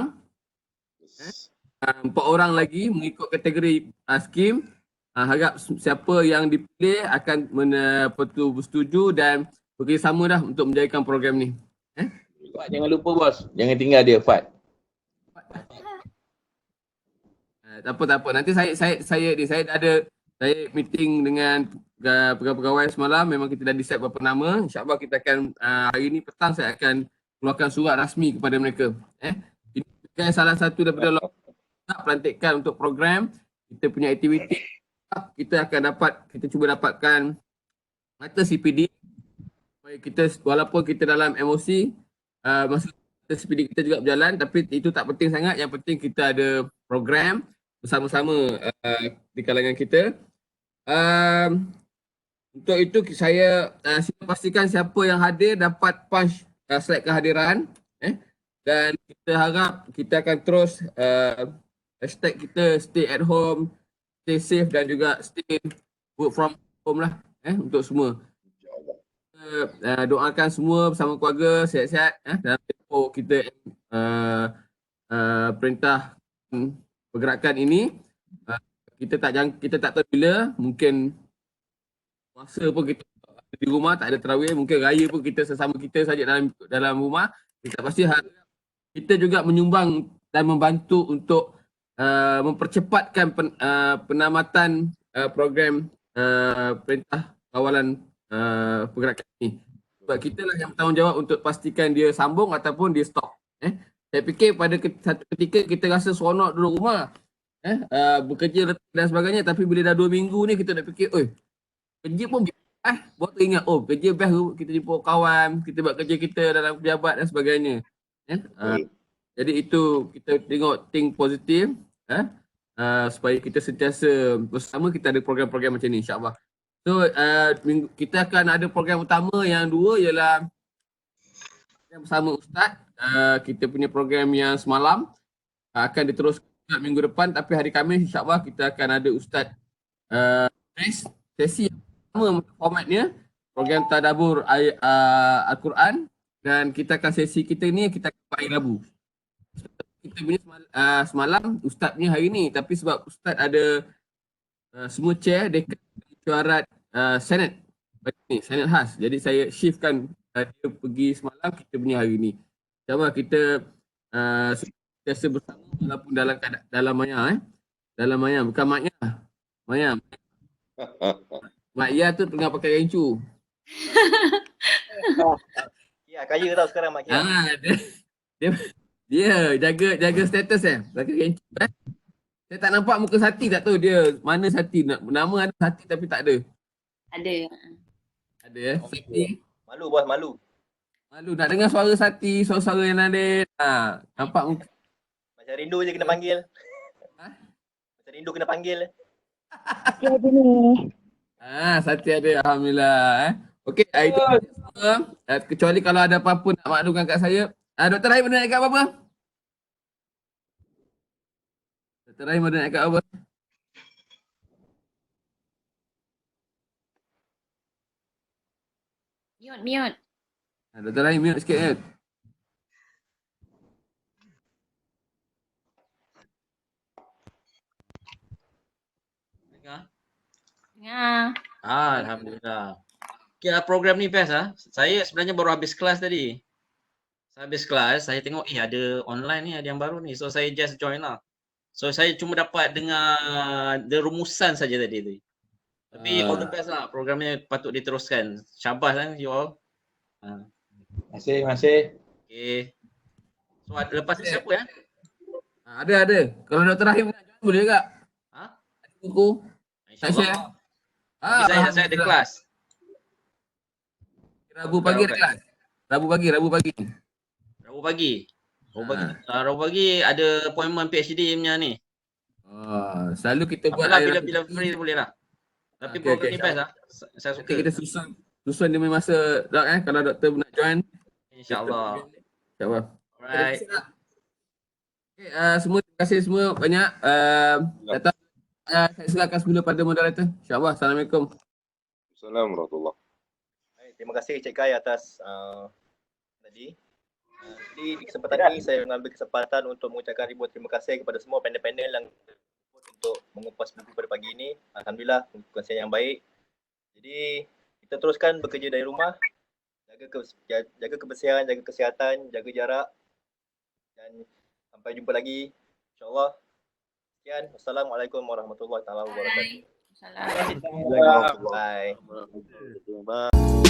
4 orang lagi mengikut kategori skim. Harap siapa yang dipilih akan bersetuju dan bekerjasama dah untuk menjadikan program ni. Fat, jangan lupa bos, jangan tinggal dia Fat. Tak apa. Nanti saya ada meeting dengan pegawai-pegawai semalam. Memang kita dah decide berapa nama. InsyaAllah kita akan hari ni petang saya akan keluarkan surat rasmi kepada mereka. Ini salah satu daripada pelantikan untuk program. Kita punya aktiviti, kita cuba dapatkan mata CPD supaya kita, walaupun kita dalam MOC, masa CPD kita juga berjalan, tapi itu tak penting sangat. Yang penting kita ada program bersama-sama di kalangan kita. Untuk itu saya pastikan siapa yang hadir dapat punch slide kehadiran, dan kita harap kita akan terus hashtag kita stay at home, stay safe dan juga stay work from home lah untuk semua. Doakan semua bersama keluarga sihat-sihat dalam tempoh kita perintah pergerakan ini. Kita tak tahu bila, mungkin puasa pun kita di rumah tak ada tarawih, mungkin raya pun kita sesama kita saja dalam rumah. Kita pasti harap kita juga menyumbang dan membantu untuk mempercepatkan penamatan program perintah kawalan pergerakan ini. Sebab kita lah yang bertanggungjawab untuk pastikan dia sambung ataupun dia stop. Saya fikir pada satu ketika kita rasa seronok duduk rumah, bekerja dan sebagainya, tapi bila dah 2 minggu ni kita dah fikir, kerja pun baru teringat, kerja best kita jumpa kawan, kita buat kerja kita dalam pejabat dan sebagainya. Jadi itu kita tengok think positif, supaya kita sentiasa bersama, kita ada program-program macam ni insyaAllah. So kita akan ada program utama yang 2 ialah bersama Ustaz. Kita punya program yang semalam akan diteruskan minggu depan, tapi hari Khamis insyaAllah kita akan ada Ustaz sesi yang pertama formatnya program tadabbur Al-Quran, dan kita akan sesi kita ni kita akan buat hari Rabu. Kita punya semalam Ustaz punya hari ni, tapi sebab Ustaz ada semua chair dekat mesyuarat Senate ni, Senate khas, jadi saya shiftkan dia pergi semalam, kita punya hari ni. InsyaAllah kita biasa bersama walaupun dalam maya dalam maya, bukan maknya maya. Mak Ia tu tengah pakai rencu. Ya, kaya tau sekarang Mak Kia. Dia jaga status pakai rencu. Saya tak nampak muka Sati, tak tahu dia mana Sati. Nama ada Sati tapi tak ada. Ada. Ada Sati. Malu bos, malu. Malu nak dengar suara Sati, suara-suara yang ada. Nampak muka. Macam rindu je kena panggil. Macam rindu kena panggil. Sati ada ni. Sati ada, alhamdulillah. Okey, itu semua. Kecuali kalau ada apa-apa nak maklumkan kat saya. Dr. Rahim ada nak cakap apa-apa? Dr. Rahim ada nak cakap apa? Mute. Dr. Rahim mute sikit kan. Dengar? Dengar. Alhamdulillah. Okay, program ni best ah. Saya sebenarnya baru habis kelas tadi. Saya habis kelas, saya tengok ada online ni, ada yang baru ni. So saya just join lah. So saya cuma dapat dengar rumusan saja tadi tu. Tapi all the best lah, programnya patut diteruskan. Syabas kan you all. Terima kasih. Okay. So lepas ni siapa ya? Ada. Kalau Dr. Rahim nak join boleh tak? Ha? Ada buku. Tak share. InsyaAllah. Saya ada kelas. Rabu pagi ada kelas. Rabu pagi. Rabu pagi ada appointment PhD punya ni. Selalu kita buat bila free boleh lah. Tapi program ni best lah. Saya suka. Kita susun demi masa dok kalau doktor nak join. InsyaAllah. Alright. Okay, semua terima kasih semua banyak datang. Saya silakan semula pada moderator. InsyaAllah. Assalamualaikum. Assalamualaikum warahmatullahi. Terima kasih Cik Kai atas tadi. Jadi di kesempatan ini saya mengambil kesempatan untuk mengucapkan ribuan terima kasih kepada semua panel-panel yang untuk mengupas buku pada pagi ini. Alhamdulillah perkongsian yang baik. Jadi kita teruskan bekerja dari rumah, jaga kebersihan, jaga kesihatan, jaga jarak dan sampai jumpa lagi insya-Allah. Sekian. Wassalamualaikum warahmatullahi wabarakatuh. Assalamualaikum. Bye.